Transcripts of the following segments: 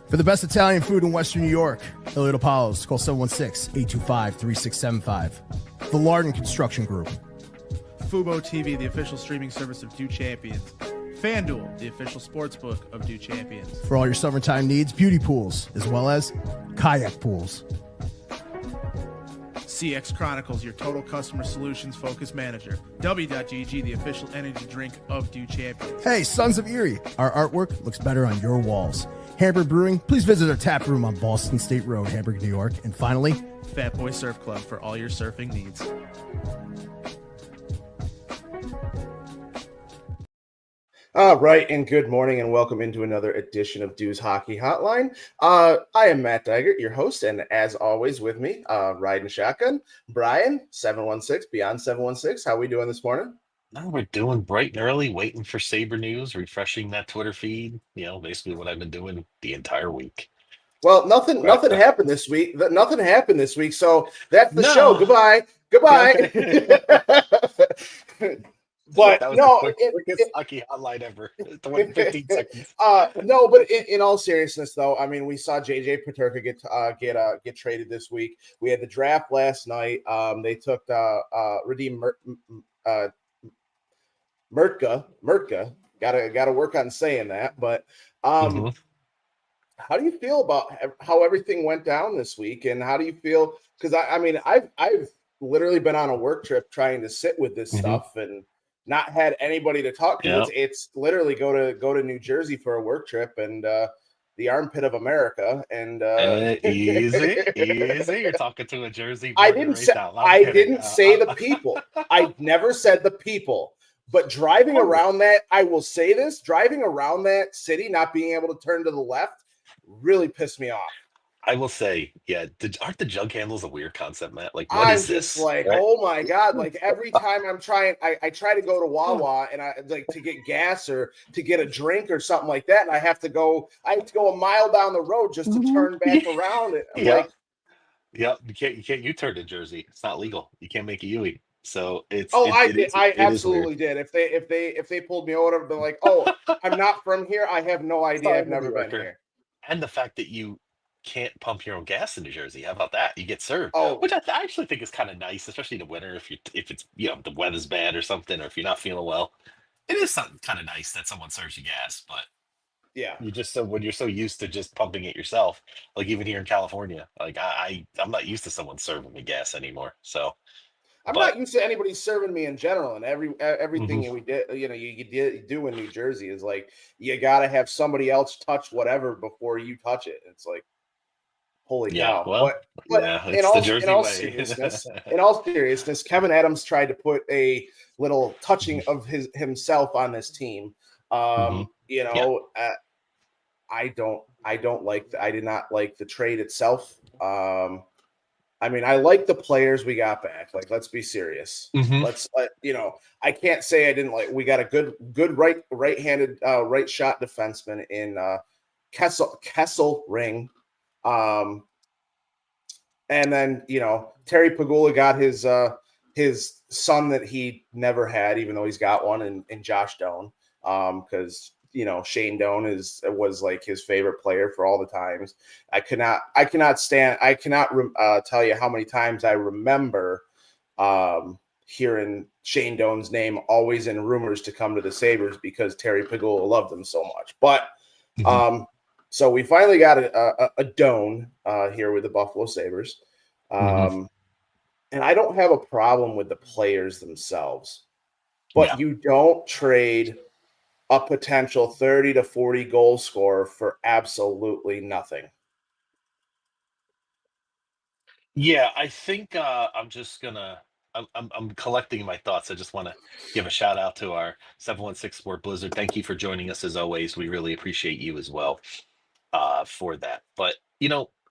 For the best Italian food in Western New York, Elliott Apollo's, call 716-825-3675. The Lardon Construction Group. Fubo TV, the official streaming service of Do Champions. FanDuel, the official sportsbook of Do Champions. For all your summertime needs, beauty pools, as well as kayak pools. CX Chronicles, your total customer solutions focused manager. W.GG, the official energy drink of Do Champions. Hey, Sons of Erie, our artwork looks better on your walls. Hamburg Brewing, please visit our tap room on Boston State Road, Hamburg, New York. And finally, Fat Boy Surf Club for all your surfing needs. All right, and good morning, and welcome into another edition of Du's Hockey Hotline. I am Matt Diegert, your host, and as always with me, riding shotgun, Brian, 716, Beyond716. How we doing this morning? No, we're doing bright and early, waiting for Sabre news, refreshing that Twitter feed. You know, basically what I've been doing the entire week. Well, nothing happened this week. Nothing happened this week, so that's the show. Goodbye. But that was no, the quickest hockey hotline ever. 15 seconds. No, but in all seriousness, though, I mean, we saw JJ Peterka get traded this week. We had the draft last night. They took Radim Murtka. Gotta work on saying that. But how do you feel about how everything went down this week? And how do you feel? Because I mean, I've literally been on a work trip trying to sit with this stuff and not had anybody to talk to. Yep. It's literally go to New Jersey for a work trip and the armpit of America. And easy. You're talking to a Jersey. I didn't say the people. I never said the people. But driving around that, I will say this: driving around that city, not being able to turn to the left, really pissed me off. I will say, yeah, aren't the jug handles a weird concept, Matt? Like, I'm just like, right? Oh my God. Like every time I'm trying, I try to go to Wawa and I like to get gas or to get a drink or something like that. And I have to go a mile down the road just to turn back around it. You can't U-turn in Jersey. It's not legal. You can't make a U-turn. So it's. I absolutely did. If they pulled me over, they're like, oh, I'm not from here. I have no idea. I've never been here. And the fact that you can't pump your own gas in New Jersey. How about that? You get served, which I actually think is kind of nice, especially in the winter. If it's the weather's bad or something, or if you're not feeling well, it is something kind of nice that someone serves you gas. But yeah, you just when you're so used to just pumping it yourself, like even here in California, like I'm not used to someone serving me gas anymore. So I'm not used to anybody serving me in general, and everything we did, you do in New Jersey is like you got to have somebody else touch whatever before you touch it. It's like, holy cow! Well, but it's the Jersey way. In all seriousness, Kevin Adams tried to put a little touching of himself on this team. I did not like the trade itself. I mean, I like the players we got back. Like, let's be serious. I can't say I didn't like. We got a good right-handed right shot defenseman in Kessel Ring. And then, Terry Pagula got his son that he never had, even though he's got one in Josh Doan. Because, Shane Doan was like his favorite player for all the times. I cannot tell you how many times I remember hearing Shane Doan's name always in rumors to come to the Sabres because Terry Pagula loved them so much. But, so we finally got a Doan here with the Buffalo Sabres. And I don't have a problem with the players themselves. But you don't trade a potential 30 to 40 goal scorer for absolutely nothing. Yeah, I think I'm just gonna. I'm collecting my thoughts. I just want to give a shout out to our 716 Sport Blizzard. Thank you for joining us as always. We really appreciate you as well for that. But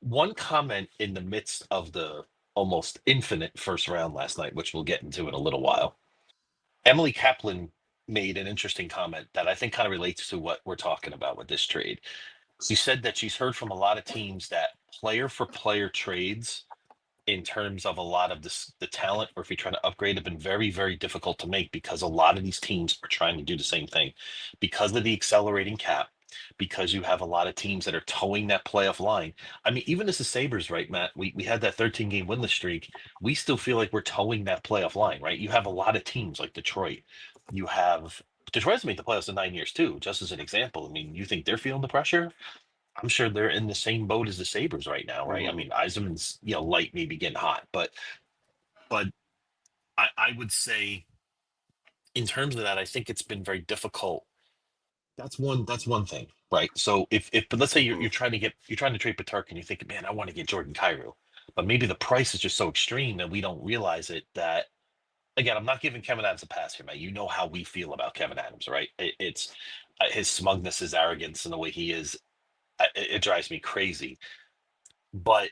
one comment in the midst of the almost infinite first round last night, which we'll get into in a little while, Emily Kaplan made an interesting comment that I think kind of relates to what we're talking about with this trade. She said that she's heard from a lot of teams that player for player trades in terms of a lot of the talent, or if you're trying to upgrade, have been very, very difficult to make because a lot of these teams are trying to do the same thing because of the accelerating cap, because you have a lot of teams that are towing that playoff line. I mean, even as the Sabres, right, Matt, we had that 13-game winless streak. We still feel like we're towing that playoff line, right? You have a lot of teams like Detroit. You have Detroit's made the playoffs in 9 years too, just as an example. I mean, you think they're feeling the pressure? I'm sure they're in the same boat as the Sabres right now, right? I mean, Eisenman's light maybe getting hot, but I would say in terms of that, I think it's been very difficult. That's one thing, right? So but let's say you're trying to trade Petark and you think, man, I want to get Jordan Kyrou, but maybe the price is just so extreme that we don't realize it. That again, I'm not giving Kevin Adams a pass here, man. You know how we feel about Kevin Adams, right? It's his smugness, his arrogance, and the way he is. It drives me crazy. But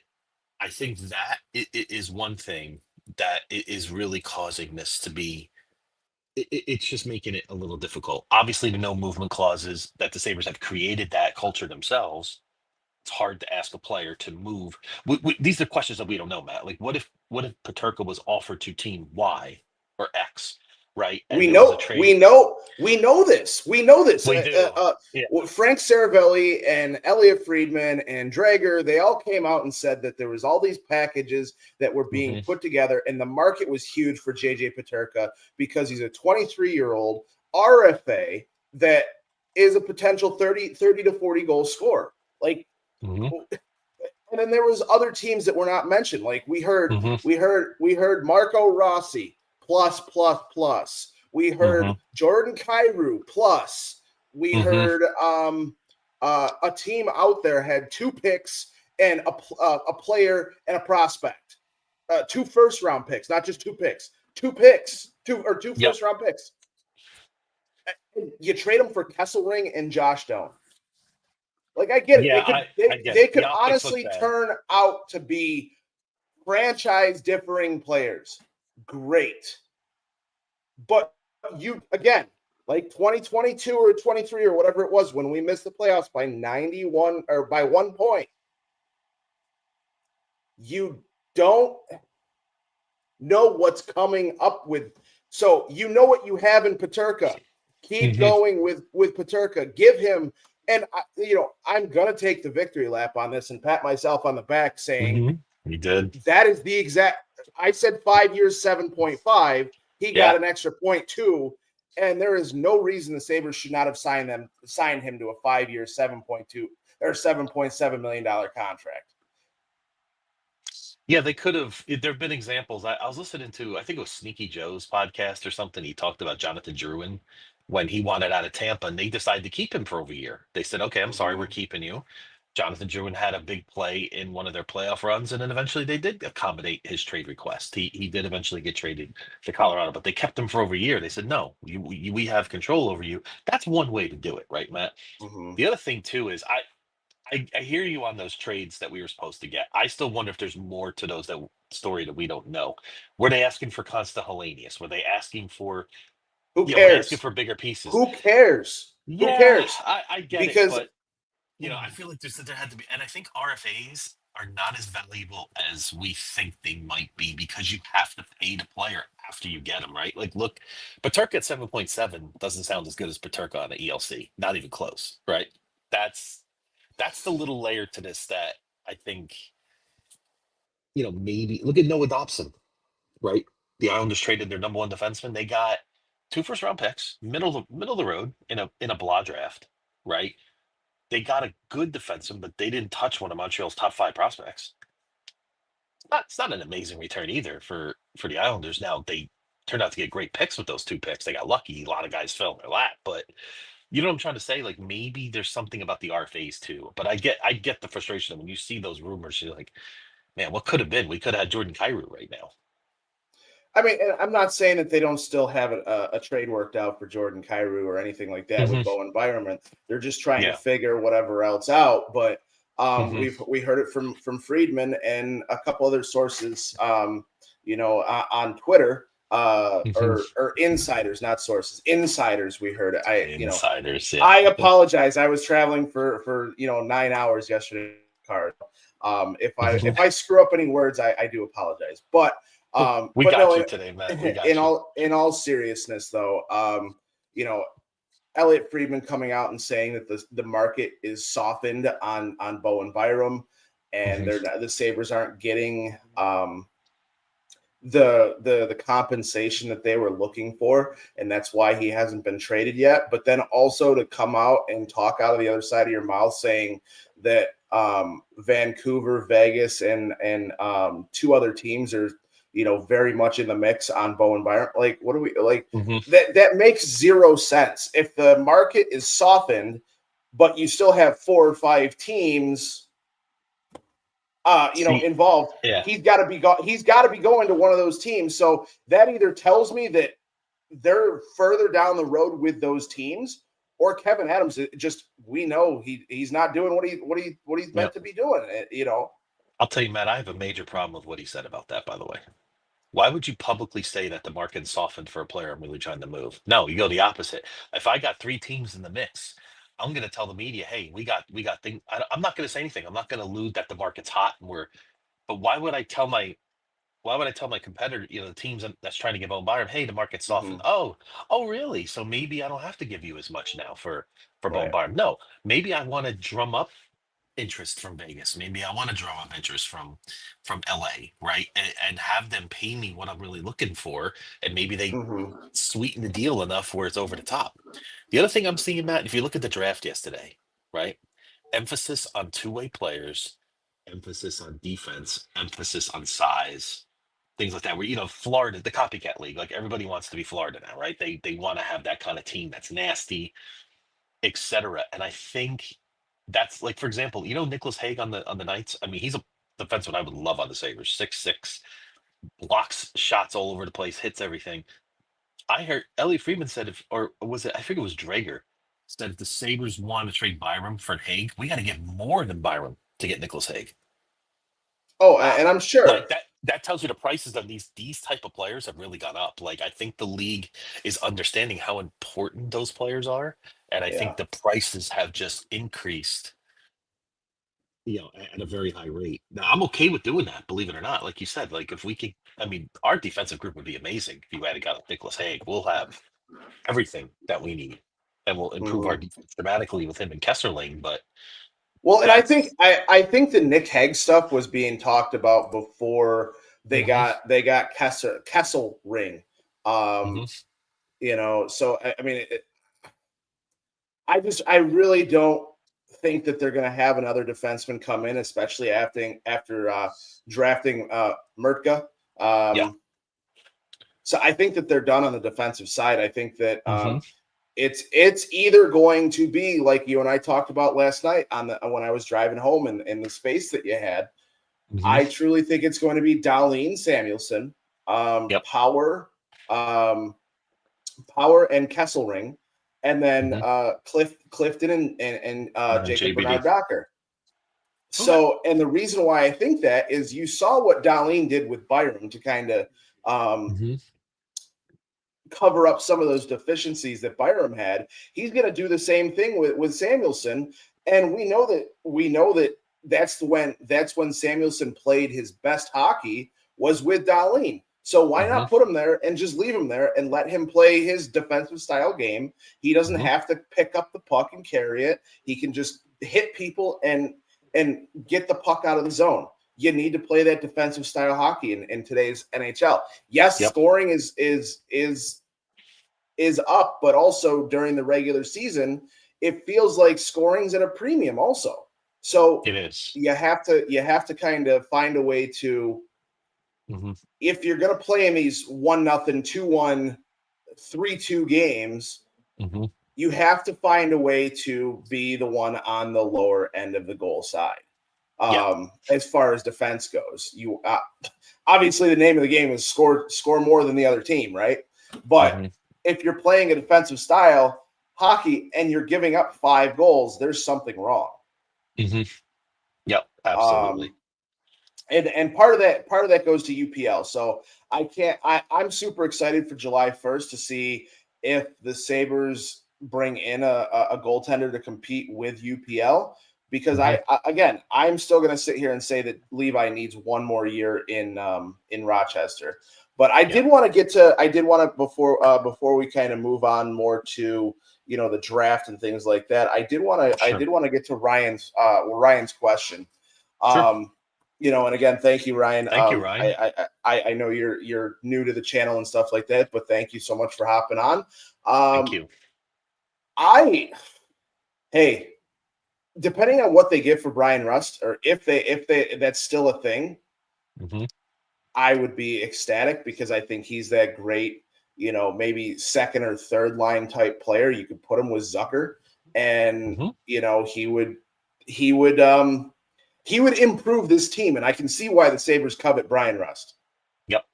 I think that it is one thing that is really causing this to be. It's just making it a little difficult. Obviously, the no movement clauses that the Sabres have created that culture themselves. It's hard to ask a player to move. These are questions that we don't know, Matt. Like, what if Peterka was offered to team Y or X, right? And we there was a know trade. we know this. We do. Frank Saravelli and Elliot Friedman and Drager, they all came out and said that there was all these packages that were being put together, and the market was huge for JJ Peterka because he's a 23-year-old RFA that is a potential 30 to 40 goal scorer. Like, and then there was other teams that were not mentioned. Like we heard Marco Rossi plus. We heard Jordan Kyrou plus. We heard a team out there had 2 picks and a player and a prospect. 2 first-round picks, not just 2 picks. 2 first-round picks. You trade them for Kesselring and Josh Doan. Like, I get it. They could honestly turn out to be franchise-differing players. Great. But you, again, like 2022 or 23 or whatever it was when we missed the playoffs by 91 or by 1 point, you don't know what's coming up with. So you know what you have in Peterka. Keep going with Peterka. Give him, and I'm gonna take the victory lap on this and pat myself on the back, saying you did. That is the exact. I said 5 years, 7.5. He got an extra 0.2, and there is no reason the Sabres should not have signed him to a 5-year, 7.2 or $7.7 million contract. Yeah, they could have. There have been examples. I was listening to, I think it was Sneaky Joe's podcast or something. He talked about Jonathan Drouin when he wanted out of Tampa, and they decided to keep him for over a year. They said, okay, I'm sorry, we're keeping you. Jonathan Drouin had a big play in one of their playoff runs, and then eventually they did accommodate his trade request. He did eventually get traded to Colorado, but they kept him for over a year. They said, no, we have control over you. That's one way to do it, right, Matt? The other thing, too, is I hear you on those trades that we were supposed to get. I still wonder if there's more to those story that we don't know. Were they asking for Consta Hellenius? Were they asking for who cares? Asking for bigger pieces? Who cares? Yeah, who cares? I get it, but I feel like there had to be, and I think RFAs are not as valuable as we think they might be because you have to pay the player after you get them, right? Like, look, Peterka at 7.7 doesn't sound as good as Peterka on an ELC. Not even close, right? That's the little layer to this that I think, maybe look at Noah Dobson, right? The Islanders traded their number 1 defenseman. They got 2 first-round picks, middle of the road in a blah draft, right? They got a good defenseman, but they didn't touch one of Montreal's top 5 prospects. It's not an amazing return either for the Islanders. Now, they turned out to get great picks with those 2 picks. They got lucky. A lot of guys fell in their lap, but you know what I'm trying to say? Like, maybe there's something about the RFAs too. But I get the frustration when you see those rumors. You're like, man, what could have been? We could have had Jordan Kyrou right now. I mean, and I'm not saying that they don't still have a trade worked out for Jordan Kyrou or anything like that with Bo Environment. They're just trying to figure whatever else out. But we heard it from Friedman and a couple other sources, on Twitter. Or insiders, not sources. Insiders, we heard it. Insiders. I apologize. I was traveling for 9 hours yesterday. If I screw up any words, I do apologize. But we got you today, man. In all seriousness, though, Elliot Friedman coming out and saying that the market is softened on Bo and Byram, and the Sabres aren't getting the compensation that they were looking for, and that's why he hasn't been traded yet. But then also to come out and talk out of the other side of your mouth saying that Vancouver, Vegas, and two other teams are, very much in the mix on Bo and Byron. Like, what do we like? That makes zero sense. If the market is softened, but you still have 4 or 5 teams involved. Yeah. He's got to be going to one of those teams. So that either tells me that they're further down the road with those teams, or Kevin Adams we know he's not doing what he's meant to be doing. I'll tell you, Matt, I have a major problem with what he said about that. By the way, why would you publicly say that the market softened for a player I'm really trying to move? No, you go the opposite. If I got 3 teams in the mix, I'm going to tell the media, hey, we got things. I'm not going to say anything. I'm not going to allude that the market's hot but why would I tell my competitor, the teams that's trying to give Owen Byram, hey, the market's softened. Oh, really? So maybe I don't have to give you as much now for Owen Byram. No, maybe I want to drum up interest from Vegas. Maybe I want to drum up interest from LA, right? And have them pay me what I'm really looking for. And maybe they sweeten the deal enough where it's over the top. The other thing I'm seeing, Matt, if you look at the draft yesterday, right? Emphasis on two-way players, emphasis on defense, emphasis on size, things like that. Where, Florida, the copycat league, like everybody wants to be Florida now, right? They want to have that kind of team that's nasty, etc. And I think that's like, for example, Nicholas Hague on the Knights. I mean, he's a defenseman I would love on the Sabres. 6'6", blocks shots all over the place, hits everything. I heard Elliot Friedman said, or was it? I think it was Drager said, if the Sabres want to trade Byram for Hague, we got to get more than Byram to get Nicholas Hague. Oh, and I'm sure like that tells you the prices of these type of players have really gone up. Like, I think the league is understanding how important those players are, and I think the prices have just increased, at a very high rate. Now, I'm okay with doing that, believe it or not. Like you said, like if we could, our defensive group would be amazing if you had got Nicholas Hague. We'll have everything that we need, and we'll improve our defense dramatically with him and Kesserling. But and I think the Nick Hague stuff was being talked about before they got Kessel ring. So I really don't think that they're going to have another defenseman come in, especially after drafting Mertka. So I think that they're done on the defensive side. I think that it's either going to be like you and I talked about last night when I was driving home in the space that you had. I truly think it's going to be Dahlin, Samuelsson, Power and Kesselring, and then Clifton and Jacob Bernard-Docker. So, and the reason why I think that is you saw what Dahlin did with Byram to kind of cover up some of those deficiencies that Byram had. He's going to do the same thing with Samuelsson, and we know that that's when Samuelsson played his best hockey was with Dahlin. So why not put him there and just leave him there and let him play his defensive style game? He doesn't have to pick up the puck and carry it. He can just hit people and get the puck out of the zone. You need to play that defensive style hockey in today's NHL. Yes, scoring is up, but also during the regular season, it feels like scoring's at a premium also. So it is. You have to kind of find a way to, if you're going to play in these 1-0, 2-1, 3-2 games, you have to find a way to be the one on the lower end of the goal side. As far as defense goes, you obviously the name of the game is score more than the other team, right? But if you're playing a defensive style hockey and you're giving up 5 goals, there's something wrong. Yep, absolutely. And part of that goes to UPL. So I'm super excited for July 1st to see if the Sabres bring in a goaltender to compete with UPL. Because I'm still going to sit here and say that Levi needs one more year in Rochester. But I did want to before we kind of move on more to the draft and things like that. I did want to get to Ryan's question. Sure. And again, thank you, Ryan. Thank you, Ryan. I know you're new to the channel and stuff like that, but thank you so much for hopping on. Thank you. Hey, depending on what they get for Brian Rust, or if that's still a thing, I would be ecstatic, because I think he's that great, maybe second or third line type player. You could put him with Zucker, and he would improve this team, and I can see why the Sabres covet Brian Rust. Yep.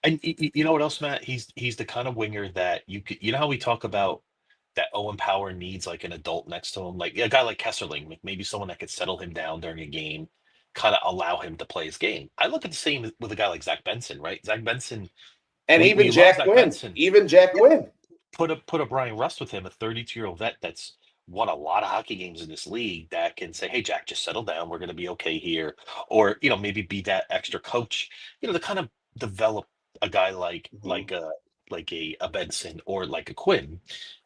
And you know what else, Matt? He's the kind of winger that how we talk about that Owen Power needs like an adult next to him, like a guy like Kesserling, maybe someone that could settle him down during a game, kind of allow him to play his game. I look at the same with a guy like Zach Benson, right? Zach Benson, and even Jack Quinn, put a Brian Rust with him, a 32-year-old vet that's won a lot of hockey games in this league, that can say, "Hey, Jack, just settle down. We're going to be okay here," or maybe be that extra coach, to kind of develop a guy like a Benson or like a Quinn.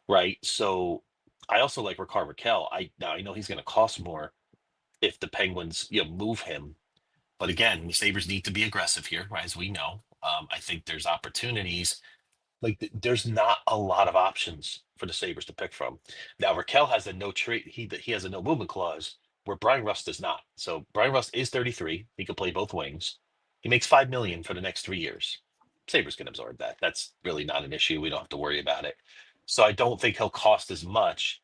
Right. So I also like Rickard Rakell. I know he's going to cost more if the Penguins, move him. But again, the Sabres need to be aggressive here, right? As we know, I think there's opportunities. Like there's not a lot of options for the Sabres to pick from. Now, Rakell has a no trade. He has a no movement clause, where Brian Rust does not. So Brian Rust is 33. He can play both wings. He makes $5 million for the next 3 years. Sabres can absorb that. That's really not an issue. We don't have to worry about it. So I don't think he'll cost as much,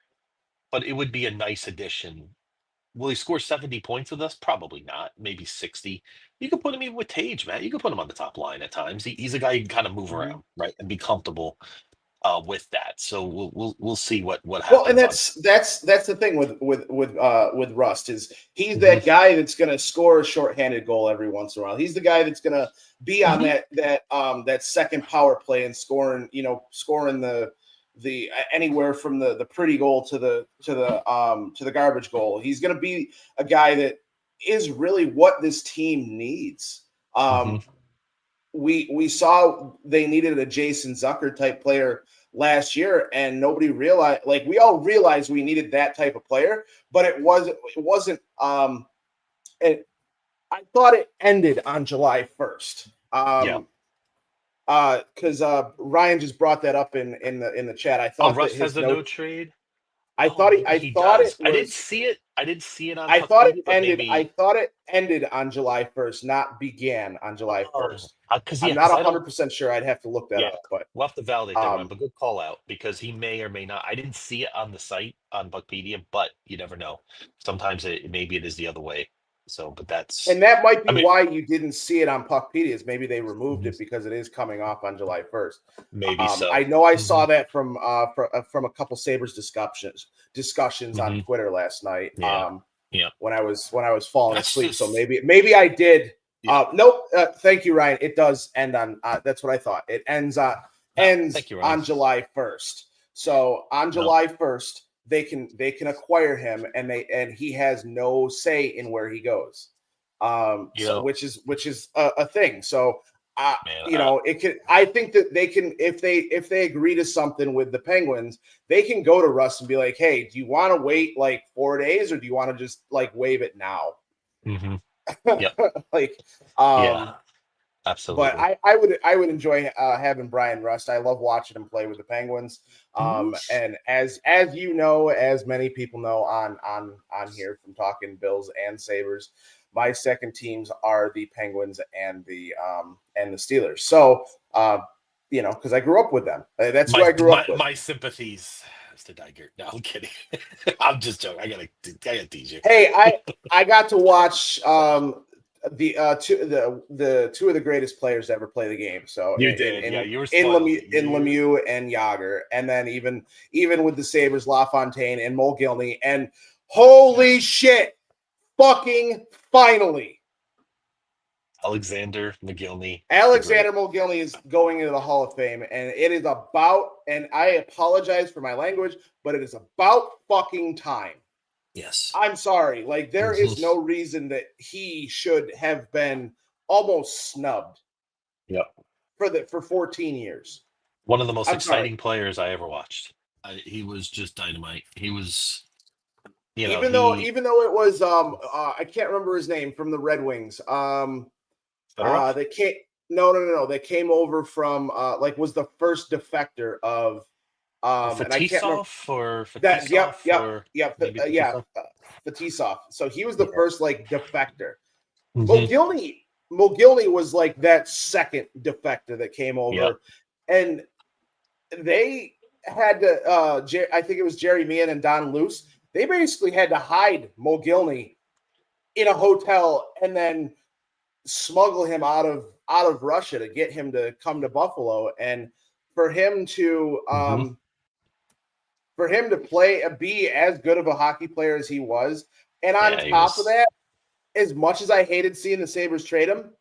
but it would be a nice addition. Will he score 70 points with us? Probably not. Maybe 60. You could put him even with Tage, Matt. You could put him on the top line at times. He's a guy you can kind of move around, right, and be comfortable with that. So we'll see what happens. Well, and that's the thing with Rust, is he's that guy that's going to score a shorthanded goal every once in a while. He's the guy that's going to be on that second power play and scoring the anywhere from the pretty goal to the garbage goal. He's going to be a guy that is really what this team needs. We saw they needed a Jason Zucker type player last year, and nobody realized. Like, we all realized we needed that type of player, but it wasn't. I thought it ended on July 1st. Because Ryan just brought that up in the chat. I thought Rust has a no trade. I thought it was. I didn't see it. I didn't see it on. I thought it ended. I thought it ended on July 1st, not began on July 1st. I'm not 100% sure. I'd have to look that up, but we'll have to validate that one. But good call out, because he may or may not. I didn't see it on the site on Buckpedia, but you never know. Sometimes maybe it is the other way. So, but that might be why you didn't see it on Puckpedia. Maybe they removed it because it is coming off on July 1st. Maybe so. I know I saw that from a couple Sabres discussions on Twitter last night. When I was falling asleep. So maybe I did. Nope. Thank you, Ryan. It does end on. That's what I thought. It ends on July 1st. So on July 1st. They can acquire him, and he has no say in where he goes, so, which is a thing. So, it can. I think that they can, if they agree to something with the Penguins, they can go to Russ and be like, "Hey, do you want to wait like 4 days, or do you want to just like waive it now?" Absolutely. But I would enjoy having Brian Rust. I love watching him play with the Penguins. And as you know, as many people know on here from talking Bills and Sabres, my second teams are the Penguins and the Steelers. So because I grew up with them. That's who I grew up with. My sympathies, Mr. Diegert. No, I'm kidding. I'm just joking. I gotta tease you. Hey, I got to watch the two of the greatest players to ever play the game. So you did, you were in Lemieux and Yager, and then even with the Sabres, LaFontaine and Mulgilny, and holy shit, fucking finally, Alexander Mulgilny is going into the Hall of Fame, and it is about. And I apologize for my language, but it is about fucking time. Yes. I'm sorry. Like, there is no reason that he should have been almost snubbed. Yep. For 14 years. One of the most exciting players I ever watched. He was just dynamite. He was, even though it was I can't remember his name from the Red Wings. Fedorov? They came no. They came over from was the first defector of and I can't remember Fetisov or that. Yep, Fetisov or maybe Fetisov? Fetisov. So he was the Yeah. first defector. Mhm. Mogilny was like that second defector that came over, Yep. and they had to. I think it was Jerry Meehan and Don Luce. They basically had to hide Mogilny in a hotel and then smuggle him out of Russia to get him to come to Buffalo, and for him to Mhm. be as good of a hockey player as he was, and on Yeah, he top of was. that, as much as I hated seeing the Sabres trade him,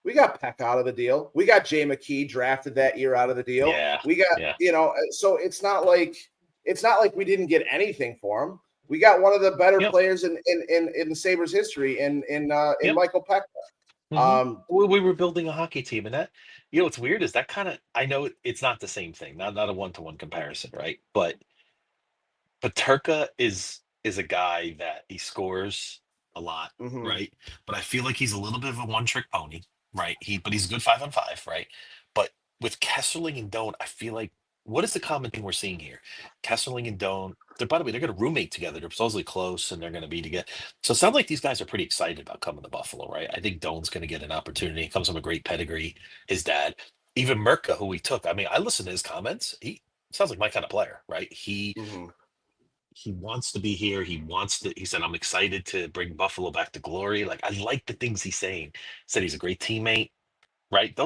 we got Peck out of the deal. We got Jay McKee drafted that year out of the deal. Yeah. We got, Yeah. So it's not like we didn't get anything for him. We got one of the better Yep. players in the Sabres history in Yep. Michael Peck. We were building a hockey team, and that, what's weird is that kind of, I know it's not the same thing, not a one-to-one comparison, right? But Turka is a guy that he scores a lot, Mm-hmm. right? But I feel like he's a little bit of a one-trick pony, right? But he's good 5-on-5, right? But with Kesserling and Doan, I feel like, what is the common thing we're seeing here? Kesserling and Doan, by the way, they're going to roommate together. They're supposedly close, and they're going to be together. So it sounds like these guys are pretty excited about coming to Buffalo, right? I think Doan's going to get an opportunity. He comes from a great pedigree. His dad, even Mirka, who we took. I mean, I listened to his comments. He sounds like my kind of player, right? Mm-hmm. He wants to be here. He said, I'm excited to bring Buffalo back to glory. Like, I like the things he's saying. Said he's a great teammate, right?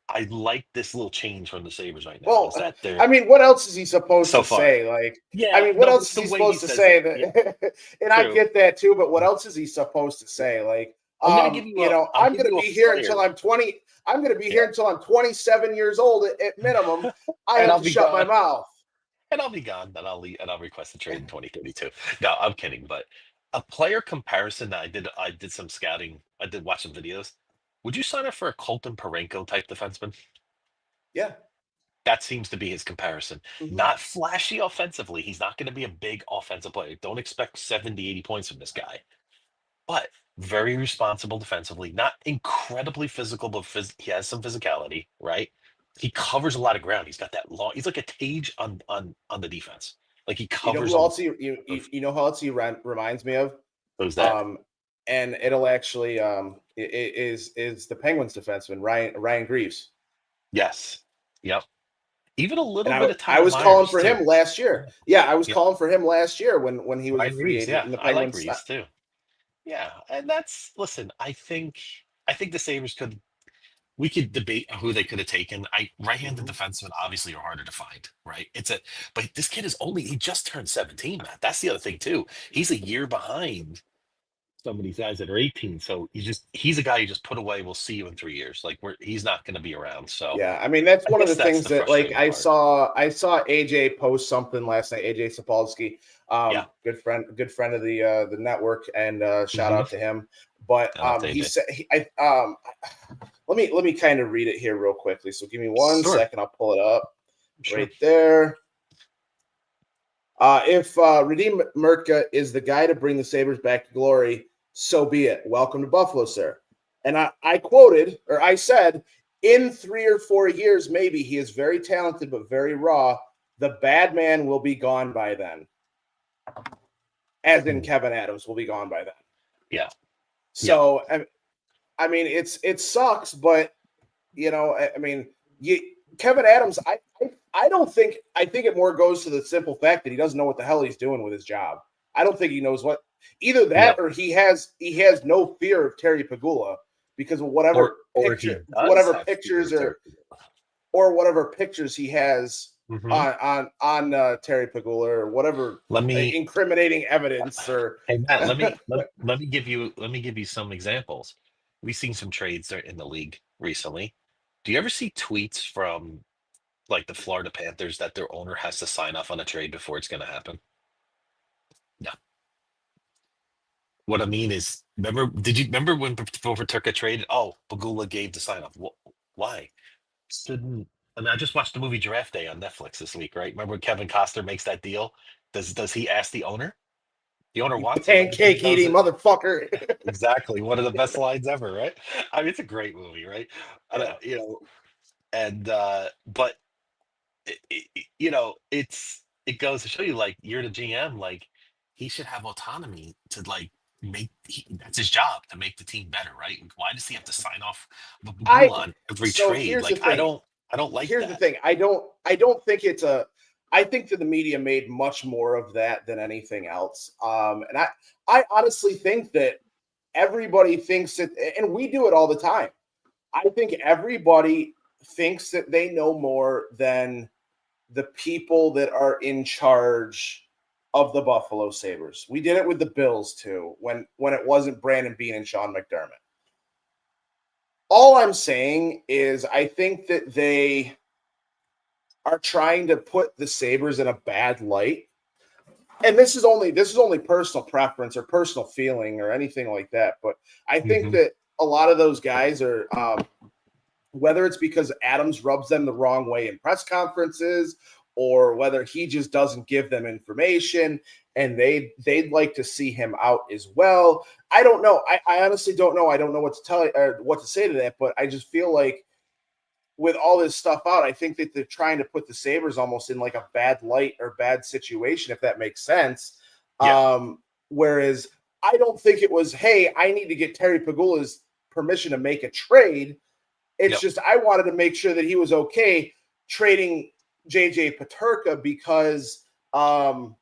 I like this little change from the Sabres right now. Is Well, that I they're mean, what else is he supposed so to far? say? Yeah, What no, but else it's is the he way he supposed to says it. say? Yeah, And I true. get that too, but what else is he supposed to say? I'm gonna give you I'll I'm give going to you a be here player. until I'm 20. I'm going to be here Yeah, until I'm 27 years old at minimum. I and have I'll to be shut my gone. mouth. And I'll be gone. Then I'll leave, and I'll request a trade in 2032. No, I'm kidding. But a player comparison that I did some scouting. I did watch some videos. Would you sign up for a Colton Parenko type defenseman? Yeah. That seems to be his comparison. Mm-hmm. Not flashy offensively. He's not going to be a big offensive player. Don't expect 70, 80 points from this guy. But very responsible defensively. Not incredibly physical, but he has some physicality, right? He covers a lot of ground. He's got that long. He's like a Tage on the defense. Like he You know covers who a lot else you know who else he reminds me of? Who's that? Um, and it'll actually is the Penguins defenseman Ryan Greaves. Yes. Yep. Even a And little bit of I Tyler was calling Myers for too. him last year. Yeah, I was Yep. calling for him last year when he was a Ryan free Reeves. agent Yeah, and the I like Penguins. Reeves too. Yeah, and listen. I think the Sabres could. We could debate who they could have taken. Right-handed Mhm. defensemen obviously are harder to find, right? But this kid he just turned 17, Matt. That's the other thing too. He's a year behind some of these guys that are 18. So he's a guy you just put away. We'll see you in 3 years. Like he's not going to be around. So Yeah, I mean that's I one of the guess that's things the that frustrating part. I saw AJ post something last night. AJ Sapolsky, Yeah. good friend of the network, and shout Mhm. out to him. But Shout out to he AJ. said let me kind of read it here real quickly. So give me one Sure. second. I'll pull it up Sure. right there. If Radim Mertka is the guy to bring the Sabres back to glory, so be it. Welcome to Buffalo, sir. And I said, in 3 or 4 years, maybe he is very talented but very raw. The bad man will be gone by then. As in Kevin Adams will be gone by then. Yeah. So I mean, it sucks, but I mean, Kevin Adams, I don't think I think it more goes to the simple fact that he doesn't know what the hell he's doing with his job. I don't think he knows what either that Yep. or he has no fear of Terry Pagula because of whatever Or he does have fear pictures of Terry. or whatever pictures he has Mhm. on Terry Pagula or whatever Let me incriminating evidence or Hey Matt, let me give you some examples. We've seen some trades there in the league recently. Do you ever see tweets from like the Florida Panthers that their owner has to sign off on a trade before it's going to happen? No. What I mean is, did you remember when before Turka traded? Oh, Bagula gave the sign off. Why? Shouldn't I mean, I just watched the movie Draft Day on Netflix this week, right? Remember when Kevin Costner makes that deal? Does he ask the owner? The owner You wants him. He pancake goes, eating motherfucker. exactly. One of the best lines ever, right? I mean, it's a great movie, right? Yeah. And but it goes to show you, like, you're the GM, like, he should have autonomy to, like, that's his job, to make the team better, right? Why does he have to sign off I on every so trade? here's the Like, thing. I don't like Here's the that. thing. I don't think it's a I think that the media made much more of that than anything else. And I honestly think that everybody thinks that, and we do it all the time. I think everybody thinks that they know more than the people that are in charge of the Buffalo Sabres. We did it with the Bills too, when it wasn't Brandon Beane and Sean McDermott. All I'm saying is I think that they are trying to put the Sabres in a bad light. And this is only personal preference or personal feeling or anything like that. But I think Hmm. that a lot of those guys are whether it's because Adams rubs them the wrong way in press conferences, or whether he just doesn't give them information and they'd like to see him out as well. I don't know. I honestly don't know. I don't know what to tell you or what to say to that, but I just feel like with all this stuff out, I think that they're trying to put the Sabres almost in like a bad light or bad situation, if that makes sense. Yeah. Whereas I don't think it was, hey, I need to get Terry Pagula's permission to make a trade. It's Yep. just I wanted to make sure that he was okay trading JJ Peterka because I'm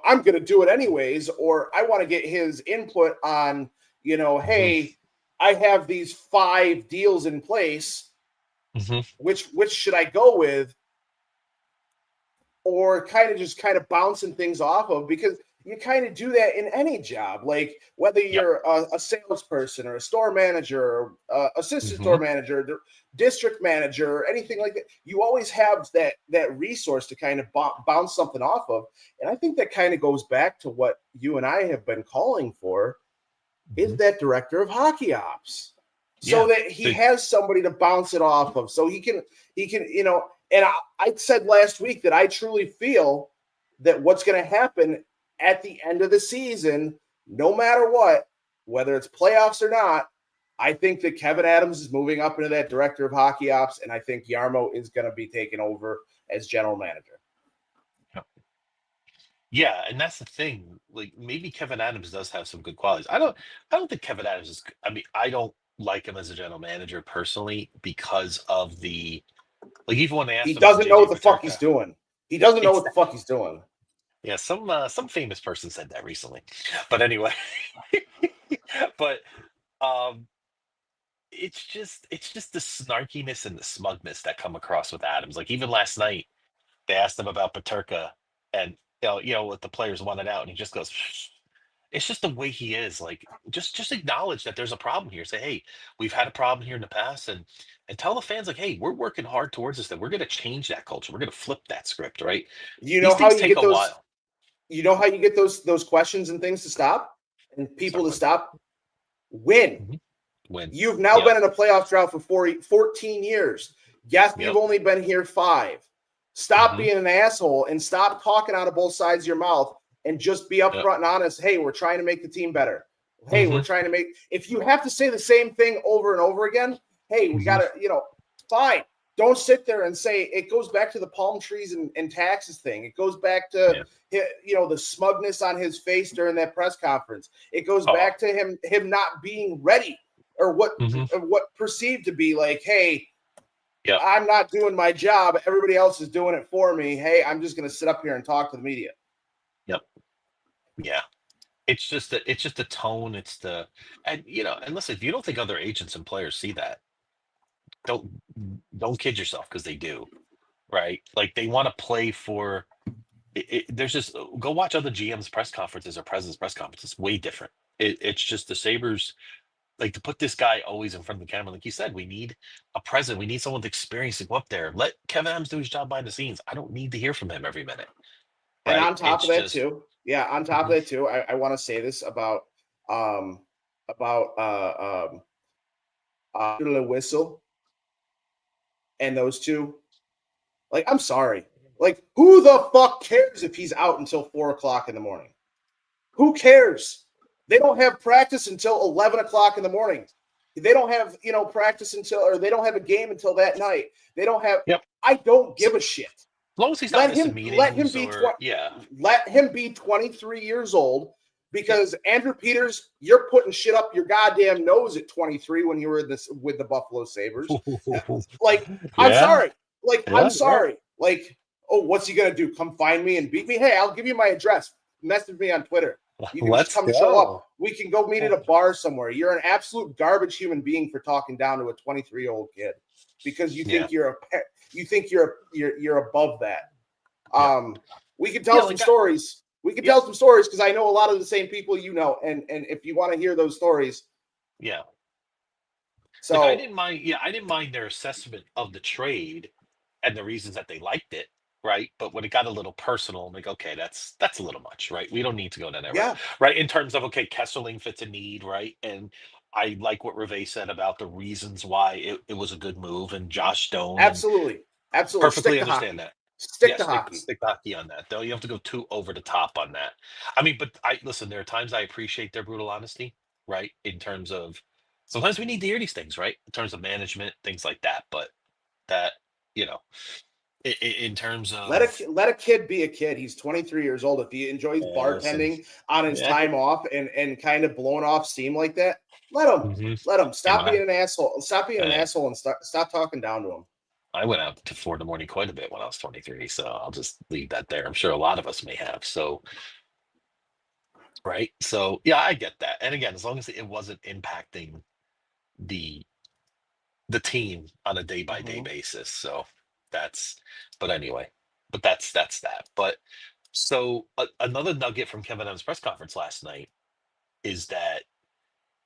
going to do it anyways, or I want to get his input on, Hmm. hey, I have these 5 deals in place. Hmm. Which should I go with? Or kind of bouncing things off of, because you kind of do that in any job, like whether Yep. you're a salesperson or a store manager or assistant Hmm. store manager, district manager, or anything like that. You always have that resource to kind of bounce something off of. And I think that kind of goes back to what you and I have been calling for, is Hmm. that director of hockey ops, so Yeah. that he The- has somebody to bounce it off of, so he can and I said last week that I truly feel that what's going to happen at the end of the season, no matter what, whether it's playoffs or not, I think that Kevin Adams is moving up into that director of hockey ops, and I think Yarmo is going to be taken over as general manager. Yeah, and that's the thing. Like, maybe Kevin Adams does have some good qualities. I don't think Kevin Adams is. I mean, I don't like him as a general manager personally because of the, like, even when they He asked him for doesn't know JJ what the fuck he's Peterka, doing. He doesn't know it's what the fuck he's doing. yeah, some famous person said that recently. But anyway, but um it's just the snarkiness and the smugness that come across with Adams. Like, even last night they asked him about Paterka, and what the players wanted out, and he just goes, it's just the way he is. Like, just acknowledge that there's a problem here. Say, hey, we've had a problem here in the past, and tell the fans, like, hey, we're working hard towards this, that we're going to change that culture. We're going to flip that script, right? You know These how things you take get a those while. you know how you get those questions and things to stop and people to Certainly. stop? Win. Mhm. When. You've now Yep. been in a playoff drought for 14 years. Yes, you've Yep. only been here 5. Stop Hmm. being an asshole and stop talking out of both sides of your mouth, and just be Yep. upfront and honest. Hey, we're trying to make the team better. Hey, we're Hmm. trying to make, if you have to say the same thing over and over again, hey, we Hmm. got to, fine. Don't sit there and say, it goes back to the palm trees and taxes thing. It goes back to, Yeah. the smugness on his face during that press conference. It goes Oh. back to him not being ready, or Hmm. what perceived to be like, hey, Yep. I'm not doing my job. Everybody else is doing it for me. Hey, I'm just going to sit up here and talk to the media. Yep. Yeah. It's just the tone. It's the and listen, if you don't think other agents and players see that, don't don't kid yourself, because they do, right? Like, they want to play for there's just go watch other GM's press conferences or president's press conferences. It's way different. It's just the Sabres, like, to put this guy always in front of the camera. Like you said, we need a president. We need someone with experience to go up there. Let Kevin Adams do his job behind the scenes. I don't need to hear from him every minute, And right? on top It's of that just. too, yeah, on top of Mhm. that too, I want to say this um about the whistle and those two. Like, I'm sorry. Like, who the fuck cares if he's out until 4 o'clock in the morning? Who cares? They don't have practice until 11 o'clock in the morning. They don't have, practice until, or they don't have a game until that night. They don't have, Yep. I don't give a shit. As long as he's not missing meetings, let him be 23 years old, because Andrew Peters, you're putting shit up your goddamn nose at 23 when you were with the Buffalo Sabres. Like, I'm sorry. Like, I'm sorry. Like, oh, what's he gonna do? Come find me and beat me? Hey, I'll give you my address. Message me on Twitter. You can just come show up. We can go meet at a bar somewhere. You're an absolute garbage human being for talking down to a 23-year-old kid because you think you're above that. We can tell some stories. We can tell some stories because I know a lot of the same people and if you want to hear those stories. Yeah. So I didn't mind their assessment of the trade and the reasons that they liked it. Right. But when it got a little personal, I'm like, okay, that's a little much, right? We don't need to go down that route. Right. In terms of, okay, Kesselring fits a need, right? And I like what Reve said about the reasons why it was a good move, and Josh Stone. Absolutely. Perfectly understand that. Stick to hockey. Stick to hockey on that. Though you have to go too over the top on that. I mean, but listen, there are times I appreciate their brutal honesty, right? In terms of sometimes we need to hear these things, right? In terms of management, things like that. But that, in terms of let a kid be a kid. He's 23 years old. If he enjoys bartending on his time off and kind of blowing off steam like that, let him stop being an asshole. Stop being an asshole and stop talking down to him. I went out to 4 in the morning quite a bit when I was 23, so I'll just leave that there. I'm sure a lot of us may have. So, right. So yeah, I get that. And again, as long as it wasn't impacting the team on a day-by-day basis. So but that's that. But so another nugget from Kevin Evans' press conference last night is that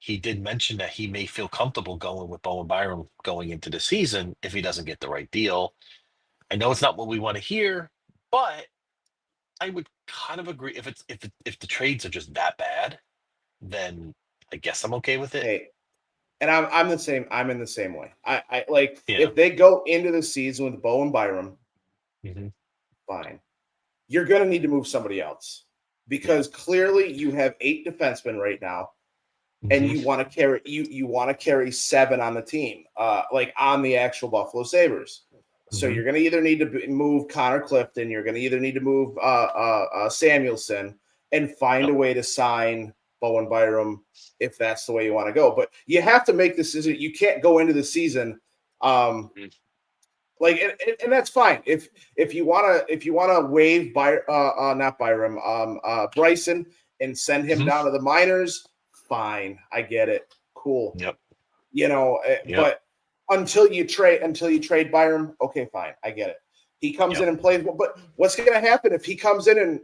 he did mention that he may feel comfortable going with Bowen Byram going into the season if he doesn't get the right deal. I know it's not what we want to hear, but I would kind of agree if the trades are just that bad, then I guess I'm okay with it. Hey. And I'm the same. I'm in the same way. I like if they go into the season with Bowen Byram, fine. You're going to need to move somebody else because clearly you have 8 defensemen right now, and you want to carry you want to carry 7 on the team, like on the actual Buffalo Sabres. So you're going to either need to move Connor Clifton, you're going to either need to move Samuelson, and find a way to sign Bowen Byram if that's the way you want to go. But you have to make this decision. You can't go into the season like and that's fine. If you want to waive Bryson and send him down to the minors, fine. I get it. Cool. But until you trade Byram, okay, fine. I get it. He comes in and plays, but what's going to happen if he comes in and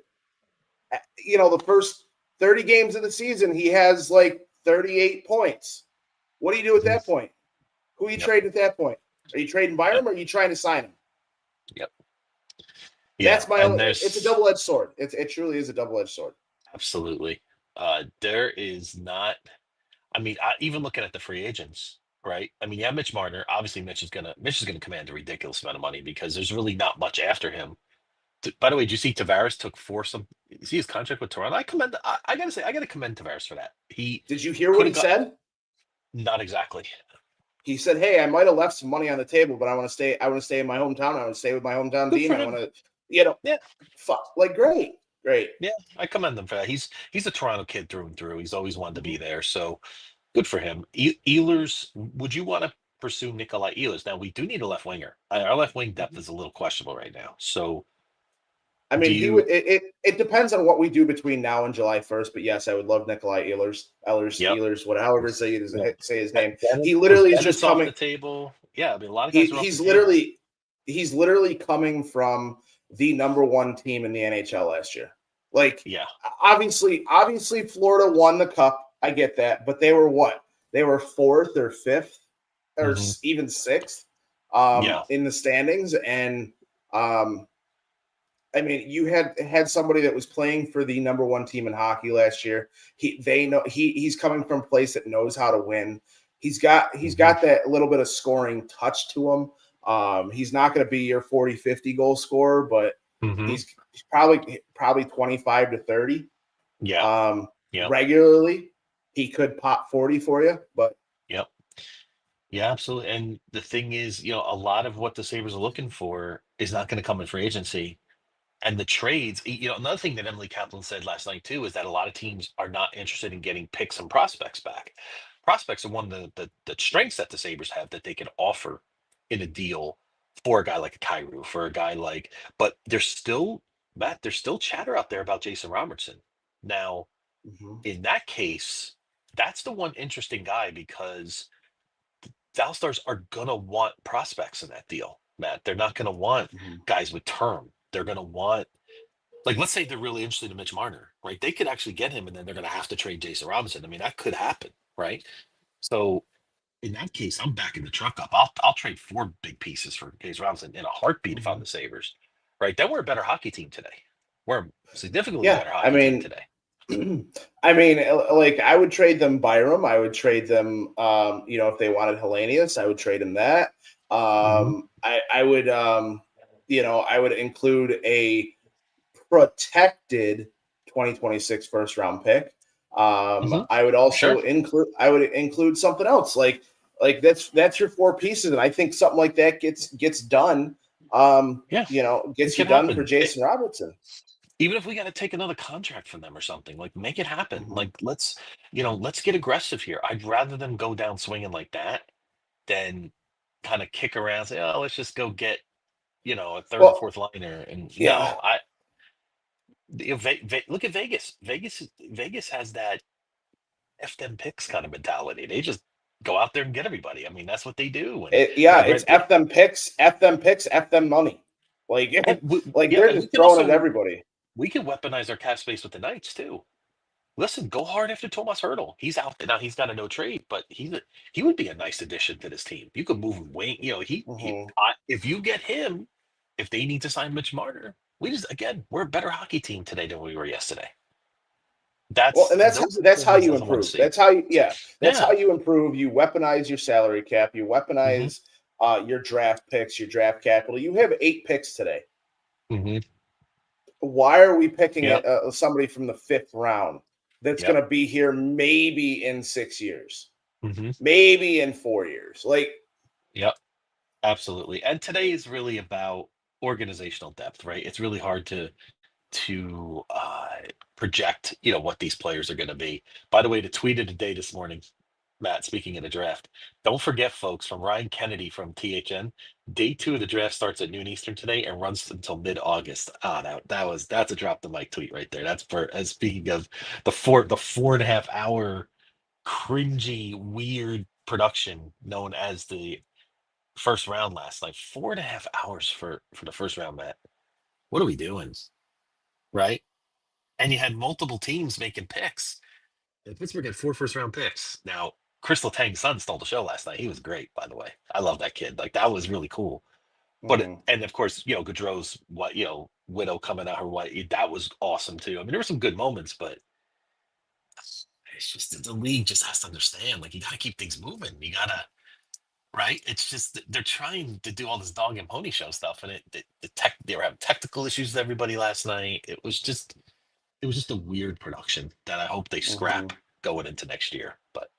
the first 30 games of the season, he has like 38 points. What do you do at that point? Who are you trading at that point? Are you trading Byram or are you trying to sign him? Yeah, that's my own. It's a double-edged sword. It truly is a double-edged sword. Absolutely. There is not. I mean, even looking at the free agents, right? I mean, you have Mitch Marner. Obviously, Mitch is gonna command a ridiculous amount of money because there's really not much after him. By the way, did you see Tavares took you see his contract with Toronto? I gotta commend Tavares for that. Did you hear what he said? Not exactly. He said, "Hey, I might have left some money on the table, but I want to stay. I want to stay in my hometown. I want to stay with my hometown team. I want to, fuck, great. Yeah, I commend him for that. He's a Toronto kid through and through. He's always wanted to be there, so good for him. Ehlers, would you want to pursue Nikolai Ehlers? Now we do need a left winger. Our left wing depth is a little questionable right now, so. I mean, it depends on what we do between now and July 1st, but yes, I would love Nikolai Ehlers, however say his name. He literally is just coming off the table. Yeah, I mean, a lot of guys he's literally coming from the number 1 team in the NHL last year. Like, obviously Florida won the cup. I get that, but they were what? They were 4th or 5th or even 6th in the standings, and I mean, you had somebody that was playing for the number 1 team in hockey last year. He's coming from a place that knows how to win. He's got that little bit of scoring touch to him. He's not going to be your 40, 50 goal scorer, but he's probably 25 to 30. Yeah. Regularly. He could pop 40 for you, but Yep. Yeah, absolutely. And the thing is, a lot of what the Sabres are looking for is not going to come in free agency. And the trades, another thing that Emily Kaplan said last night too is that a lot of teams are not interested in getting picks and prospects back. Prospects are one of the strengths that the Sabres have that they can offer in a deal for a guy like a Kyrou, for a guy like, but there's still, Matt, there's still chatter out there about Jason Robertson. Now, in that case, that's the one interesting guy because Dallas Stars are gonna want prospects in that deal, Matt. They're not gonna want guys with term. They're gonna want, like, let's say they're really interested in Mitch Marner, right? They could actually get him, and then they're gonna have to trade Jason Robinson. I mean, that could happen, right? So in that case, I'm backing the truck up. I'll trade 4 big pieces for Jason Robinson in a heartbeat if I'm the Sabres, right? Then we're a better hockey team today. We're a significantly better hockey team today. I mean, like I would trade them Byram. I would trade them, if they wanted Hellenius, I would trade him that. I would, I would include a protected 2026 first round pick. I would also include something else like that's your 4 pieces, and I think something like that gets done. Gets you done for Jason Robertson. Even if we got to take another contract from them or something, like make it happen. Like let's get aggressive here. I'd rather them go down swinging like that than kind of kick around and say, oh, let's just go get, a third or fourth liner. And look at Vegas. Vegas has that F them picks kind of mentality. They just go out there and get everybody. I mean, that's what they do. It's F them picks, F them money. Like they're just throwing at everybody. We can weaponize our cap space with the Knights too. Listen, go hard after Tomas Hertl. He's out there now. He's got a no trade, but he would be a nice addition to this team. You could move him way. If you get him, if they need to sign Mitch Marner, we're a better hockey team today than we were yesterday. That's how you improve. That's how you improve. You weaponize your salary cap. You weaponize your draft picks, your draft capital. You have 8 picks today. Why are we picking somebody from the 5th round that's going to be here maybe in 6 years, maybe in 4 years? Absolutely. And today is really about organizational depth, right? It's really hard to project, what these players are going to be. By the way, the tweet of the day this morning, Matt, speaking of the draft, don't forget, folks, from Ryan Kennedy from THN, day 2 of the draft starts at noon Eastern today and runs until mid-August. That's a drop the mic tweet right there. That's as speaking of the 4.5 hour cringy, weird production known as the first round last night. 4.5 hours for the first round, Matt. What are we doing? Right? And you had multiple teams making picks. And Pittsburgh had 4 first-round picks. Now, Chris Letang's son stole the show last night. He was great, by the way. I love that kid. Like, that was really cool. But and of course, Gaudreau's widow coming out her white. That was awesome too. I mean, there were some good moments, but it's just the league just has to understand. Like, you got to keep things moving. You gotta, right? It's just they're trying to do all this dog and pony show stuff, and they were having technical issues with everybody last night. It was just a weird production that I hope they scrap going into next year. But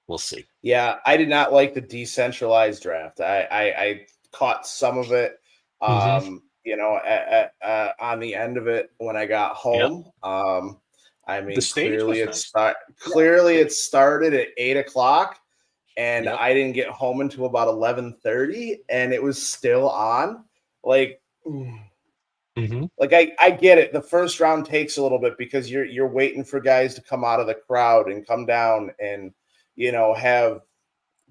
we'll see. Yeah, I did not like the decentralized draft. I caught some of it, on the end of it when I got home. I mean, clearly it started at 8:00, and I didn't get home until about 11:30, and it was still on. Like, like I get it. The first round takes a little bit because you're waiting for guys to come out of the crowd and come down and have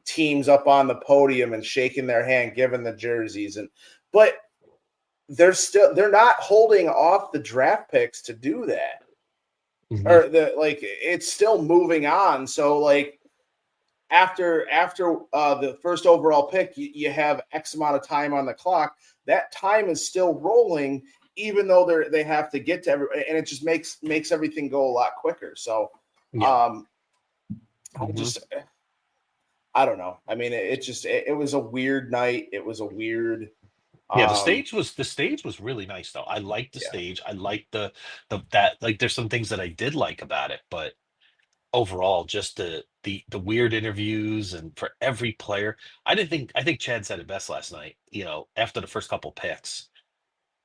teams up on the podium and shaking their hand, giving the jerseys, but they're not holding off the draft picks to do that. Or it's still moving on. So like after the first overall pick, you have X amount of time on the clock. That time is still rolling, even though they have to get to everybody, and it just makes everything go a lot quicker. So I I don't know. I mean, it was a weird night. It was a weird. Yeah, the stage was really nice though. I liked the stage. I liked that like there's some things that I did like about it, but overall just the weird interviews and for every player. I think Chad said it best last night, after the first couple picks.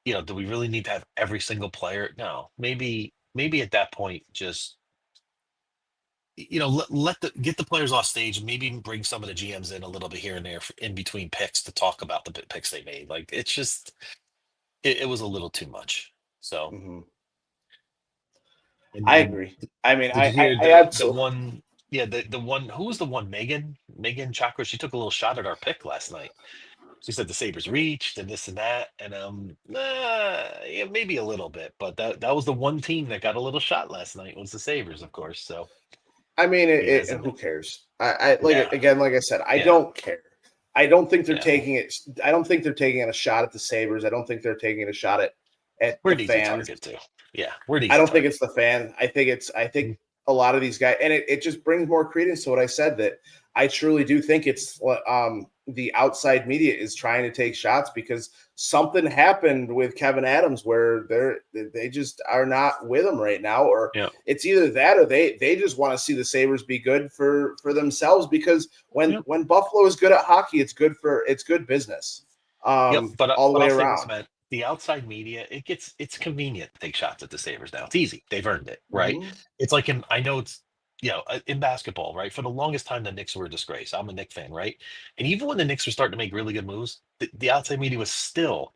Do we really need to have every single player? No. Maybe at that point just get the players off stage and maybe even bring some of the GMs in a little bit here and there in between picks to talk about the picks they made. Like it's just it was a little too much. So Mm-hmm. and I then agree. I mean, did you hear I the absolutely. one? Yeah, the one. Who was the one? Megan Chakra. She took a little shot at our pick last night. She said the Sabres reached and this and that, and yeah, maybe a little bit, but that was the one team that got a little shot last night was the Sabres, of course. So I mean, yeah, who cares? I like yeah, again, like I said, I yeah, don't care. I don't think they're yeah. taking it. I don't think they're taking a shot at the Sabres. I don't think they're taking a shot at We're the an easy fans. target too. Yeah, we're an I easy don't think target. it's the fan. I think Mhm. a lot of these guys, and it just brings more credence to what I said, that I truly do think it's the outside media is trying to take shots because something happened with Kevin Adams where they just are not with him right now, or Yeah, it's either that or they just want to see the Sabres be good for themselves, because yeah, when Buffalo is good at hockey, it's good business. yep. All the But way I'll say this, around. man. The outside media, it's convenient to take shots at the Sabres now. It's easy. They've earned it, right? Mm-hmm. It's like I know it's in basketball, right? For the longest time, the Knicks were a disgrace. I'm a Knicks fan, right? And even when the Knicks were starting to make really good moves, the outside media was still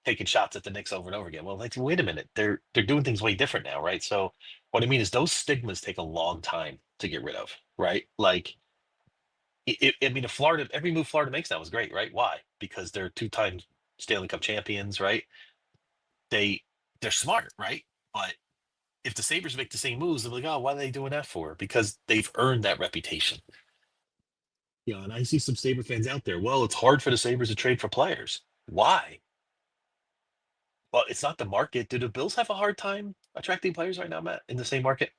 taking shots at the Knicks over and over again. Well, like, wait a minute, they're doing things way different now, right? So what I mean is those stigmas take a long time to get rid of, right? Like, I mean, if Florida, every move Florida makes now is great, right? Why? Because they're two-time Stanley Cup champions, right? They they're smart, right? But if the Sabres make the same moves, they're like, oh, why are they doing that for? Because they've earned that reputation. Yeah, and I see some Sabre fans out there. Well, it's hard for the Sabres to trade for players. Why? Well, it's not the market. Do the Bills have a hard time attracting players right now, Matt, in the same market?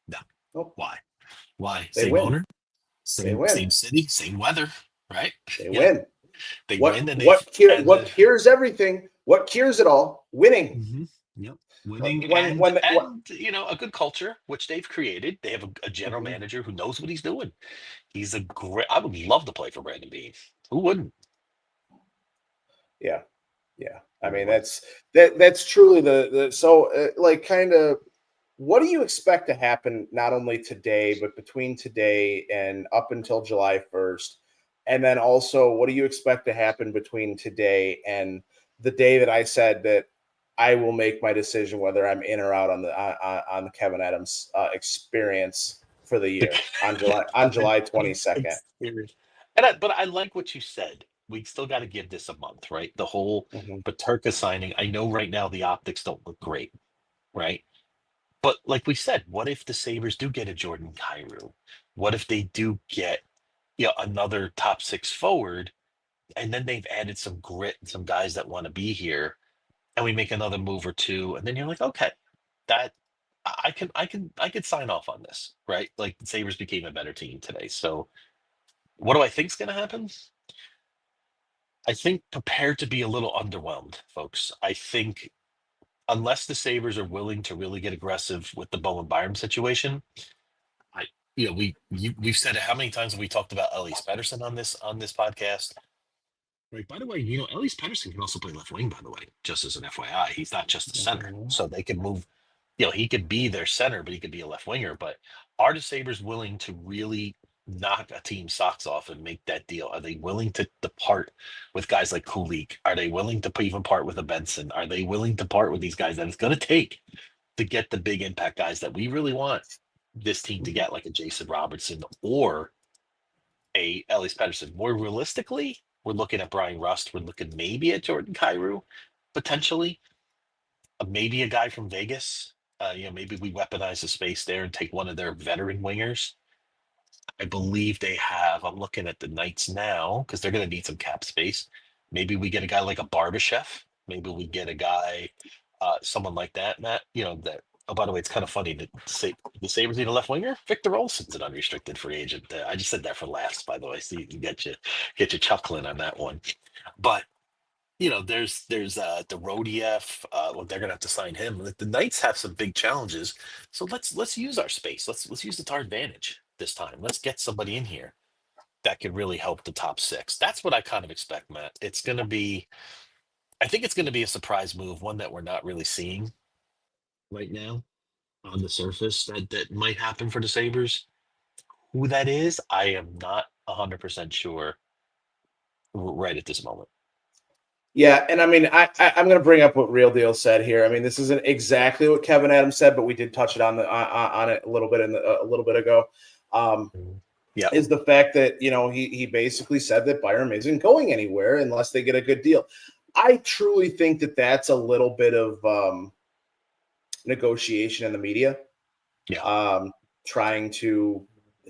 No. Nope. Why? Why? They Same win. owner, They same win. city, same weather, right? They Yeah, win. they What win and they've what cure, and what cures everything? What cures it all? Winning. yep, winning When and a good culture which they've created. They have a general Mhm. manager who knows what he's doing. He's a great. I would love to play for Brandon Bean. Who wouldn't? Yeah, yeah. I Who mean, wouldn't? that's truly the so like kind of what do you expect to happen not only today but between today and up until July 1st, and then also what do you expect to happen between today and the day that I said that I will make my decision whether I'm in or out on the Kevin Adams experience for the The year on July Kevin 22nd. experience. But I like what you said. We still got to give this a month, right? The whole Mhm. Paterka signing. I know right now the optics don't look great, right? But like we said, what if the Sabres do get a Jordan Kyrou? What if they do get another top six forward, and then they've added some grit and some guys that want to be here, and we make another move or two, and then you're like, okay, that I could sign off on this, right? Like the Sabres became a better team today. So what do I think's gonna happen? I think prepare to be a little underwhelmed, folks. I think unless the Sabres are willing to really get aggressive with the Bowen Byram situation, I we've said it. How many times have we talked about Elise Pettersson on this podcast? Right. By the way, Elise Pettersson can also play left wing. By the way, just as an FYI, he's not just a center, Mhm. so they can move. He could be their center, but he could be a left winger. But are the Sabres willing to really knock a team's socks off and make that deal? Are they willing to depart with guys like Kulik? Are they willing to even part with a Benson? Are they willing to part with these guys that it's going to take to get the big impact guys that we really want this team to Mhm. get, like a Jason Robertson or a Ellis Pettersson? More realistically, we're looking at Brian Rust. We're looking maybe at Jordan Kyrou, potentially, maybe a guy from Vegas. Maybe we weaponize the space there and take one of their veteran wingers. I believe they have. I'm looking at the Knights now because they're going to need some cap space. Maybe we get a guy like a Barbashev. Maybe we get a guy, someone like that, Matt. Oh, by the way, it's kind of funny to say the Sabres need a left winger. Victor Olsen's an unrestricted free agent. I just said that for laughs, by the way, so you can get you chuckling on that one. But there's the Rodiev. Well, they're gonna have to sign him. The Knights have some big challenges, so let's use our space. Let's use it to our advantage this time. Let's get somebody in here that could really help the top six. That's what I kind of expect, Matt. I think it's gonna be a surprise move, one that we're not really seeing right now on the surface that might happen for the Sabres. Who that is, I am not 100% sure right at this moment. Yeah, and I mean, I'm going to bring up what Real Deal said here. I mean, this isn't exactly what Kevin Adams said, but we did touch it on it a little bit a little bit ago. Yeah, is the fact that he basically said that Byram isn't going anywhere unless they get a good deal. I truly think that that's a little bit of negotiation in the media. Yeah. Trying to,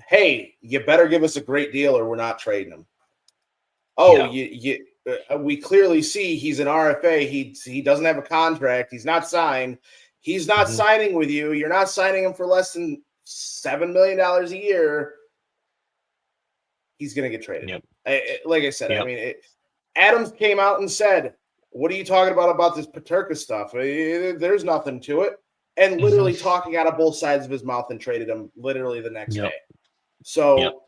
hey, you better give us a great deal or we're not trading him. Oh, yeah. We clearly see he's an RFA. He doesn't have a contract. He's not signed. He's not signing with you. You're not signing him for less than $7 million a year. He's going to get traded. Yep. Like I said, I mean, Adams came out and said, what are you talking about this Peterka stuff? There's nothing to it. And literally talking out of both sides of his mouth and traded him literally the next day. So,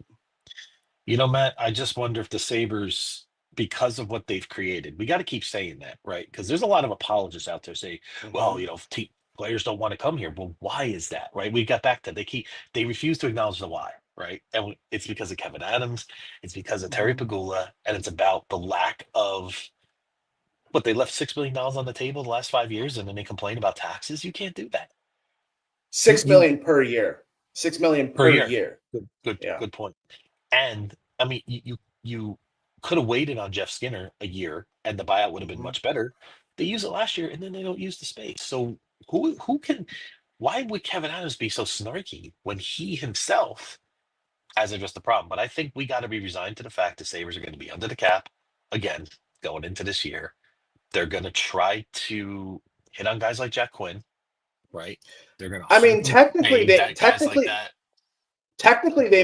Matt, I just wonder if the Sabres, because of what they've created, we got to keep saying that, right? Because there's a lot of apologists out there saying, well, players don't want to come here. Well, why is that, right? We got back to they refuse to acknowledge the why, right? And it's because of Kevin Adams, it's because of Terry Pegula, and it's about the lack of what they left $6 million on the table the last 5 years, and then they complain about taxes. You can't do that. $6 million per year. $6 million per year. Good point. And I mean, you could have waited on Jeff Skinner a year, and the buyout would have been much better. They use it last year, and then they don't use the space. So who can? Why would Kevin Adams be so snarky when he himself has addressed the problem? But I think we got to be resigned to the fact the Sabres are going to be under the cap again going into this year. They're going to try to hit on guys like Jack Quinn, right? They're going to. I mean, technically, they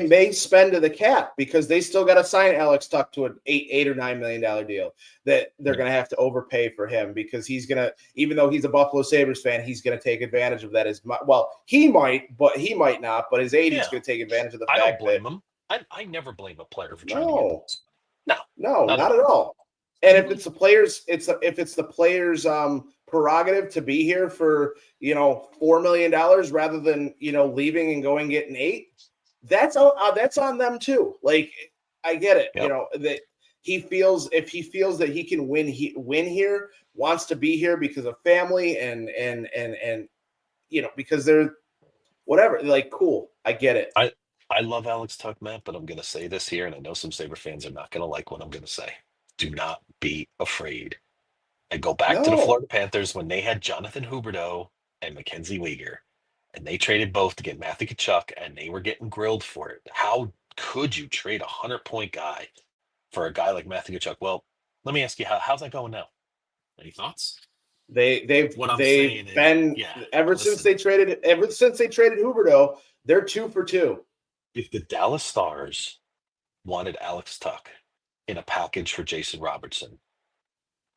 may spend to the cap because they still got to sign Alex Tuch to an $8 or $9 million deal that they're going to have to overpay for him because he's going to, even though he's a Buffalo Sabres fan, he's going to take advantage of that as much. Well, he might, but he might not. But his agent's going to take advantage of the fact that. I don't blame him. I never blame a player for trying to get this. No, not at all. And if it's the players' prerogative to be here for $4 million rather than leaving and going getting $8 million, that's on them too. Like I get it, that he feels that he can win here, wants to be here because of family and because they're whatever. Like cool, I get it. I love Alex Tuch, Matt, but I'm going to say this here, and I know some Sabre fans are not going to like what I'm going to say. Do not be afraid. And go back to the Florida Panthers when they had Jonathan Huberdeau and Mackenzie Weegar, and they traded both to get Matthew Tkachuk, and they were getting grilled for it. How could you trade a 100-point guy for a guy like Matthew Tkachuk? Well, let me ask you, how's that going now? Any thoughts? They've been ever since they traded Huberdeau, they're 2 for 2. If the Dallas Stars wanted Alex Tuch in a package for Jason Robertson,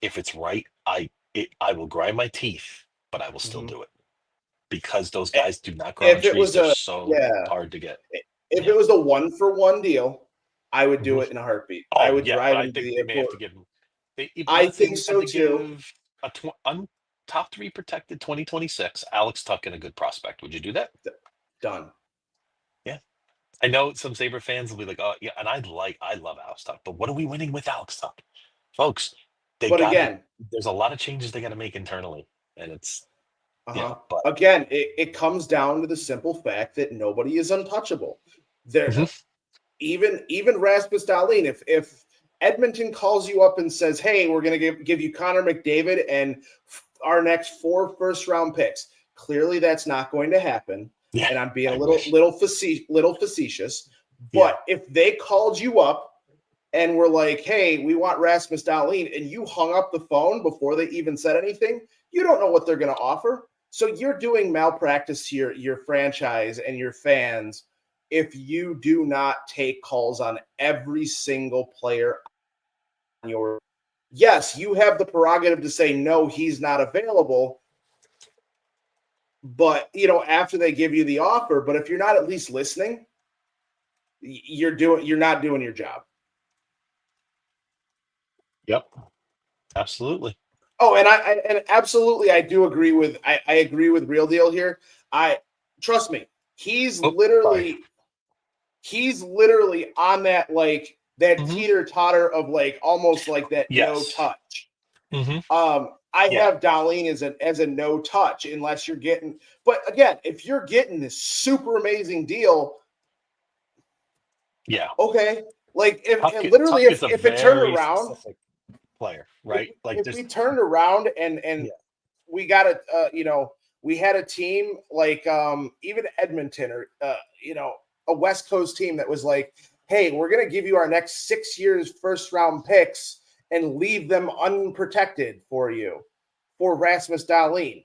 if it's right, I will grind my teeth, but I will still do it because those guys do not grow on trees. They're so hard to get. If it was a 1-for-1 deal, I would do it in a heartbeat. I would drive him to the airport. They may have to give him. I think so too. A top 3 protected 2026 Alex Tuch and a good prospect. Would you do that? Done. Yeah. I know some Sabre fans will be like, oh yeah, and I love Alex Tuch, but what are we winning with Alex Tuch? Folks, there's a lot of changes they got to make internally, and it's but again, it comes down to the simple fact that nobody is untouchable. There, even Rasmus Dahlin, if Edmonton calls you up and says, "Hey, we're going to give you Connor McDavid and our next 4 first-round picks," clearly that's not going to happen. Yeah, and I'm being a little facetious. But if they called you up and were like, "Hey, we want Rasmus Dahlin," and you hung up the phone before they even said anything, you don't know what they're going to offer. So you're doing malpractice to your franchise and your fans if you do not take calls on every single player on your. Yes, you have the prerogative to say no, he's not available. But after they give you the offer, but if you're not at least listening, you're not doing your job. Yep, absolutely. Oh, and absolutely, I do agree with I agree with Real Deal here. Trust me, he's literally on that teeter totter of almost like that no touch. I have Darlene as a no touch unless you're getting. But again, if you're getting this super amazing deal, okay. If it turned around, player, right? If we turned around and we got we had a team even Edmonton or a West Coast team that was like, hey, we're gonna give you our next 6 years first round picks and leave them unprotected for you for Rasmus Dahlin.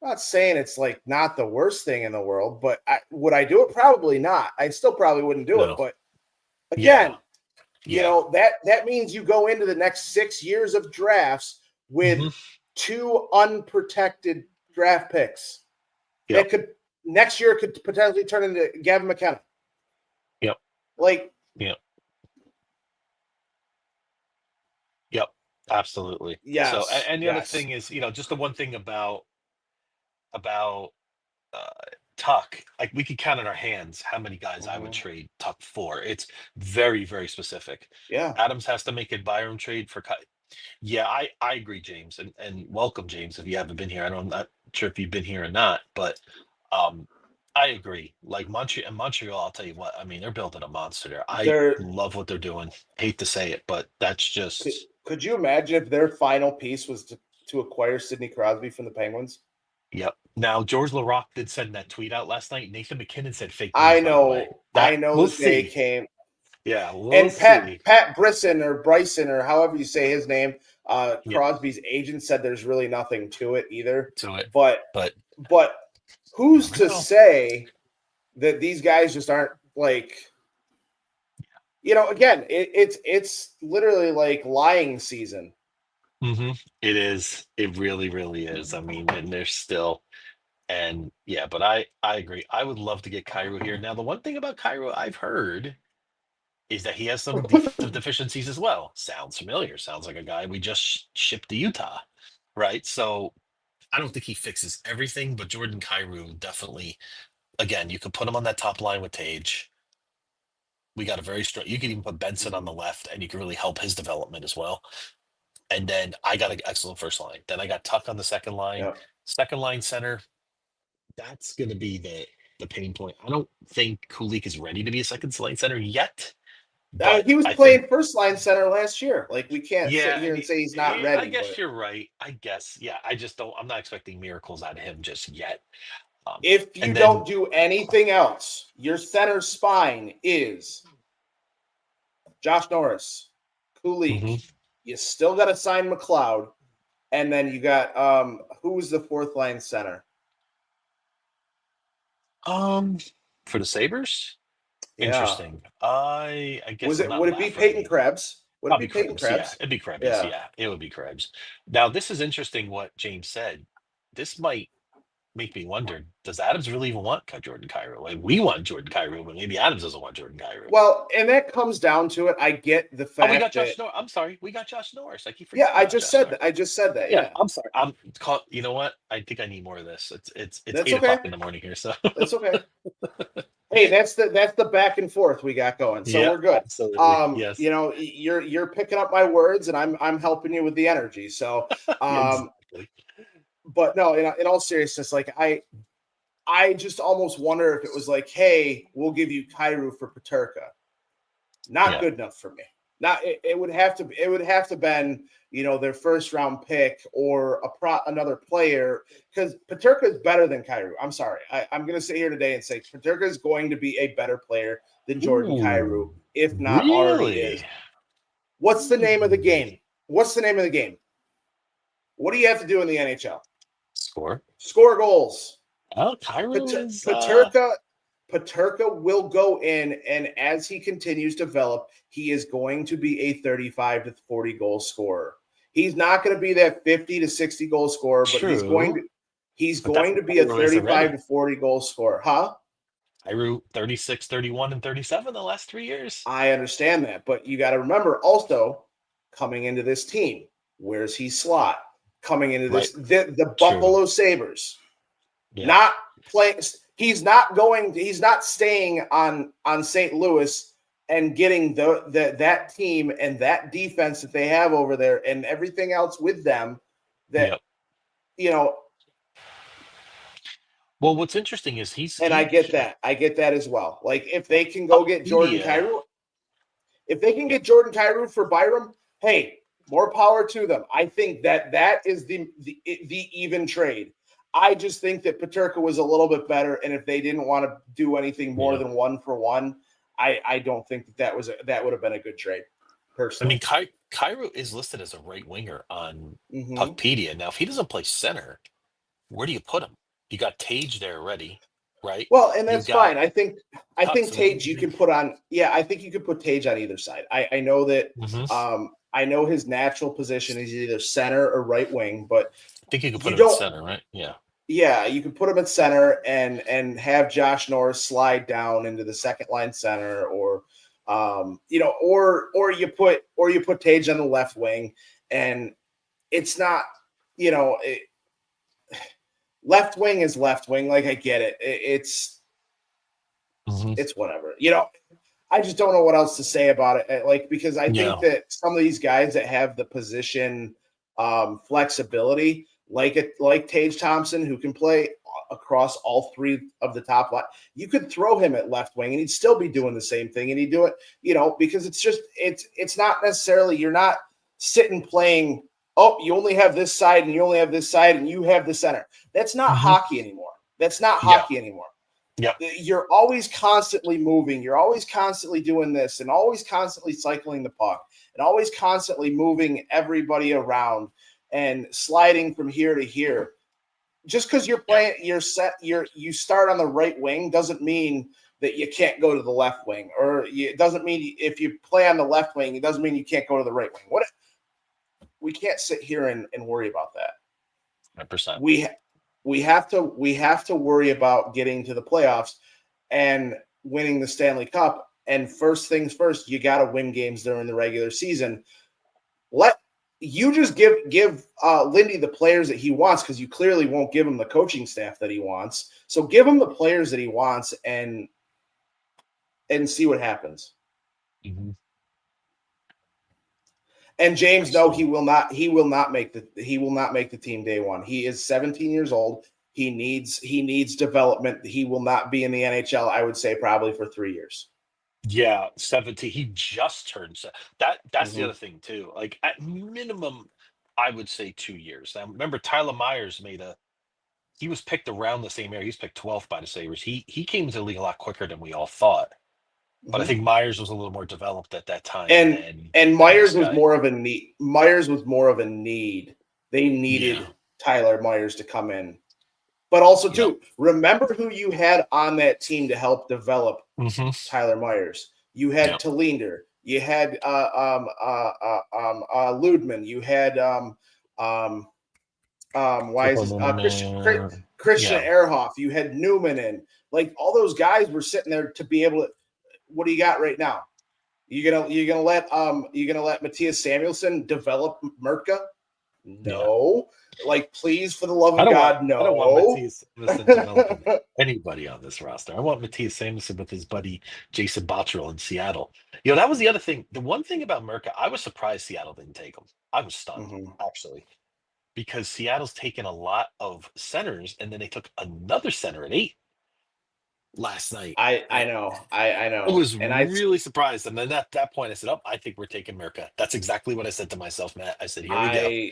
I'm not saying it's not the worst thing in the world, but would I do it? Probably not. I still probably wouldn't do it. But again, that means you go into the next 6 years of drafts with 2 unprotected draft picks that could next year could potentially turn into Gavin McKenna. Absolutely. Yes. So, and the other thing is, just the one thing about Tuck, we could count on our hands how many guys I would trade Tuck for. It's very, very specific. Yeah. Adams has to make a Byram trade for. Yeah, I agree, James, and welcome, James. If you haven't been here, I'm not sure if you've been here or not, but I agree. Montreal, I'll tell you what. I mean, they're building a monster there. I love what they're doing. Hate to say it, but that's just. Could you imagine if their final piece was to acquire Sidney Crosby from the Penguins? Yep. Now, George Laraque did send that tweet out last night. Nathan McKinnon said fake news. I know we'll they see. came. Yeah, we'll and see. Pat Brisson or however you say his name, Crosby's agent said there's really nothing to it either. But who's to say that these guys just aren't again, it's literally lying season. It is. It really, really is. I mean, and there's still, but I agree. I would love to get Kyrou here. Now, the one thing about Kyrou I've heard is that he has some defensive deficiencies as well. Sounds familiar. Sounds like a guy we just shipped to Utah, right? So I don't think he fixes everything, but Jordan Kyrou definitely. Again, you could put him on that top line with Tage. We got a very strong. You could even put Benson on the left, and you can really help his development as well. And then I got an excellent first line. Then I got Tuck on the second line. Yep. Second line center. That's going to be the pain point. I don't think Kulik is ready to be a second line center yet. He was playing first line center last year. We can't sit here and say he's not ready. I guess you're right. I guess. Yeah. I just don't. I'm not expecting miracles out of him just yet. If you don't do anything else, your center spine is Josh Norris, Kulik. You still got to sign McLeod, and then you got who's the fourth line center? For the Sabres, interesting. I guess would it be Peyton Krebs? Would it be Peyton Krebs? Yeah, it'd be Krebs. Yeah, it would be Krebs. Now, this is interesting. What James said. This might make me wonder: does Adams really even want Jordan Kyrou? We want Jordan Kyrou, but maybe Adams doesn't want Jordan Kyrou. Well, and that comes down to it. I get the fact we got Josh Norris. I'm sorry, we got Josh Norris. I keep forgetting. Yeah, I just said that. Yeah, I'm sorry. You know what? I think I need more of this. It's 8 o'clock in the morning here, so that's okay. Hey, that's the back and forth we got going, so we're good. Absolutely. Yes. You're picking up my words, and I'm helping you with the energy. So, exactly. But no, in all seriousness, I just almost wonder if it was hey, we'll give you Kyrou for Peterka. Not good enough for me. It would have to been their first round pick or another player, because Peterka is better than Kyrou. I'm sorry, I'm going to sit here today and say Peterka is going to be a better player than Jordan Kyrou, if not already is. What's the name of the game? What do you have to do in the NHL? Score goals. Oh, Cairo is Paterka will go in, and as he continues to develop, he is going to be a 35 to 40 goal scorer. He's not going to be that 50 to 60 goal scorer, but he's going to be a 35 to 40 goal scorer. Huh? Cairo 36, 31, and 37 the last 3 years. I understand that, but you got to remember also coming into this team, where's he slot? Coming into this, the Buffalo Sabres. Yeah. Not playing. He's not staying on St. Louis and getting that team and that defense that they have over there and everything else with them. That Well, what's interesting is I get that. I get that as well. Like if they can go get Jordan Kyrou, Jordan Kyrou for Byram, hey, more power to them. I think that is the even trade. I just think that Paterka was a little bit better, and if they didn't want to do anything more than 1-for-1, I don't think that would have been a good trade. Personally, I mean, Kyrou is listed as a right winger on Puckpedia. Now, if he doesn't play center, where do you put him? You got Tage there already, right? Well, and that's fine. I think Tage you can put on. Yeah, I think you could put Tage on either side. I know that. I know his natural position is either center or right wing, but I think you can put him at center, right? Yeah. Yeah, you can put him at center and have Josh Norris slide down into the second line center, or or you put Tage on the left wing, and it's not, left wing is left wing. Like I get it. It's whatever. I just don't know what else to say about it. Like, because I think that some of these guys that have the position flexibility, like Tage Thompson, who can play across all three of the top line, you could throw him at left wing and he'd still be doing the same thing. And he'd do it, because it's not necessarily, you're not sitting playing, you only have this side and you only have this side and you have the center. That's not hockey anymore. That's not hockey anymore. Yep. You're always constantly moving. You're always constantly doing this and always constantly cycling the puck and always constantly moving everybody around and sliding from here to here. Just because you're playing, you start on the right wing doesn't mean that you can't go to the left wing, or it doesn't mean if you play on the left wing, it doesn't mean you can't go to the right wing. We can't sit here and worry about that. 100%. We have to worry about getting to the playoffs and winning the Stanley Cup. And first things first, you got to win games during the regular season. You just give Lindy the players that he wants, because you clearly won't give him the coaching staff that he wants. So give him the players that he wants and see what happens. Mm-hmm. And James, no, he will not make the team day one. He is 17 years old. He needs development. He will not be in the NHL, I would say, probably for 3 years. Yeah, 17. He just turned that's the other thing too. Like at minimum, I would say 2 years. Now remember, Tyler Myers he was picked around the same year. He was picked 12th by the Sabres. He came into the league a lot quicker than we all thought. But I think Myers was a little more developed at that time. And Myers was more of a need. Myers was more of a need. They needed Tyler Myers to come in. But also, too, remember who you had on that team to help develop Tyler Myers. You had Tallinder. You had Ludman. You had Christian Ehrhoff. You had Newman in. Like, all those guys were sitting there to be able to. What do you got right now? You gonna let Matthias Samuelsson develop Mertka? No. Like, please, for the love of God, no. I don't want Matthias developing anybody on this roster. I want Matthias Samuelsson with his buddy Jason Botterill in Seattle. That was the other thing. The one thing about Mertka, I was surprised Seattle didn't take him. I was stunned, actually, because Seattle's taken a lot of centers, and then they took another center at 8 last night. I know. I was really surprised. And then at that point I said, I think we're taking Mertka. That's exactly what I said to myself, Matt. I said, here we go.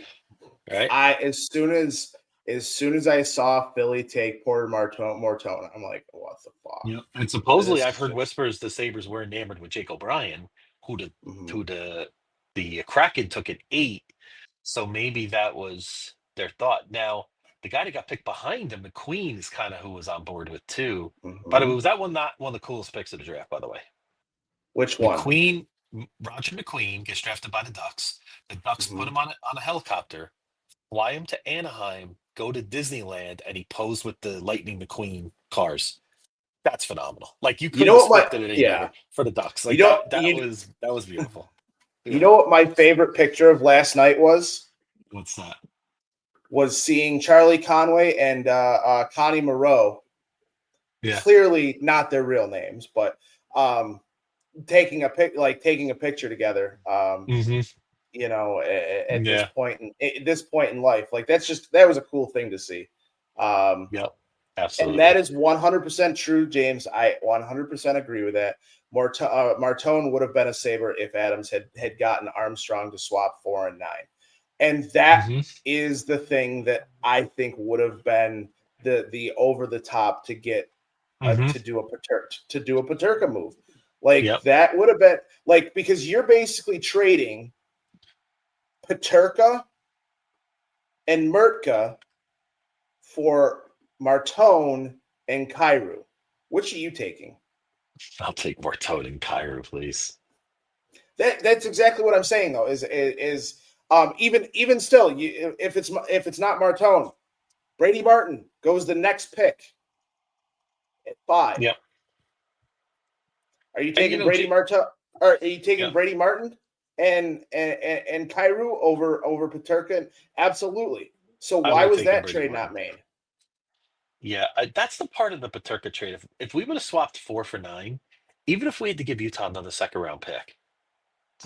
Right. As soon as I saw Philly take Porter Martone, I'm like, what the fuck? Yeah. And supposedly I've heard whispers the Sabres were enamored with Jake O'Brien, who the Kraken took at 8. So maybe that was their thought. Now, the guy that got picked behind him, McQueen, is kind of who was on board with too. Mhm. But it was that one not one of the coolest picks of the draft, by the way. Which one? Roger McQueen gets drafted by the Ducks. The Ducks Mhm. put him on a helicopter, fly him to Anaheim, go to Disneyland, and he posed with the Lightning McQueen cars. That's phenomenal. Like you couldn't have scripted it any better for the Ducks. Like that was beautiful. You know what my favorite picture of last night was? What's that? Was seeing Charlie Conway and Connie Moreau. Yeah. Clearly not their real names, but taking a picture together. You know, at this point in life, like that was a cool thing to see. Yep, absolutely. And that is 100% true, James. I 100% agree with that. Martone would have been a Sabre if Adams had gotten Armstrong to swap 4 and 9. And that is the thing that I think would have been the over the top to get to do a Peterka move. Like that would have been like, because you're basically trading Peterka and Murtka for Martone and Kyrou. Which are you taking? I'll take Martone and Kyrou, please. That's exactly what I'm saying, though. Is even still, if it's not Martone, Brady Martin goes the next pick at 5. Yep. Are you taking Brady Martin? Or are you taking Brady Martin and Kyrou over Peterka? Absolutely. So why was that trade not made? Yeah, that's the part of the Peterka trade. If we would have swapped 4 for 9, even if we had to give Utah another second round pick,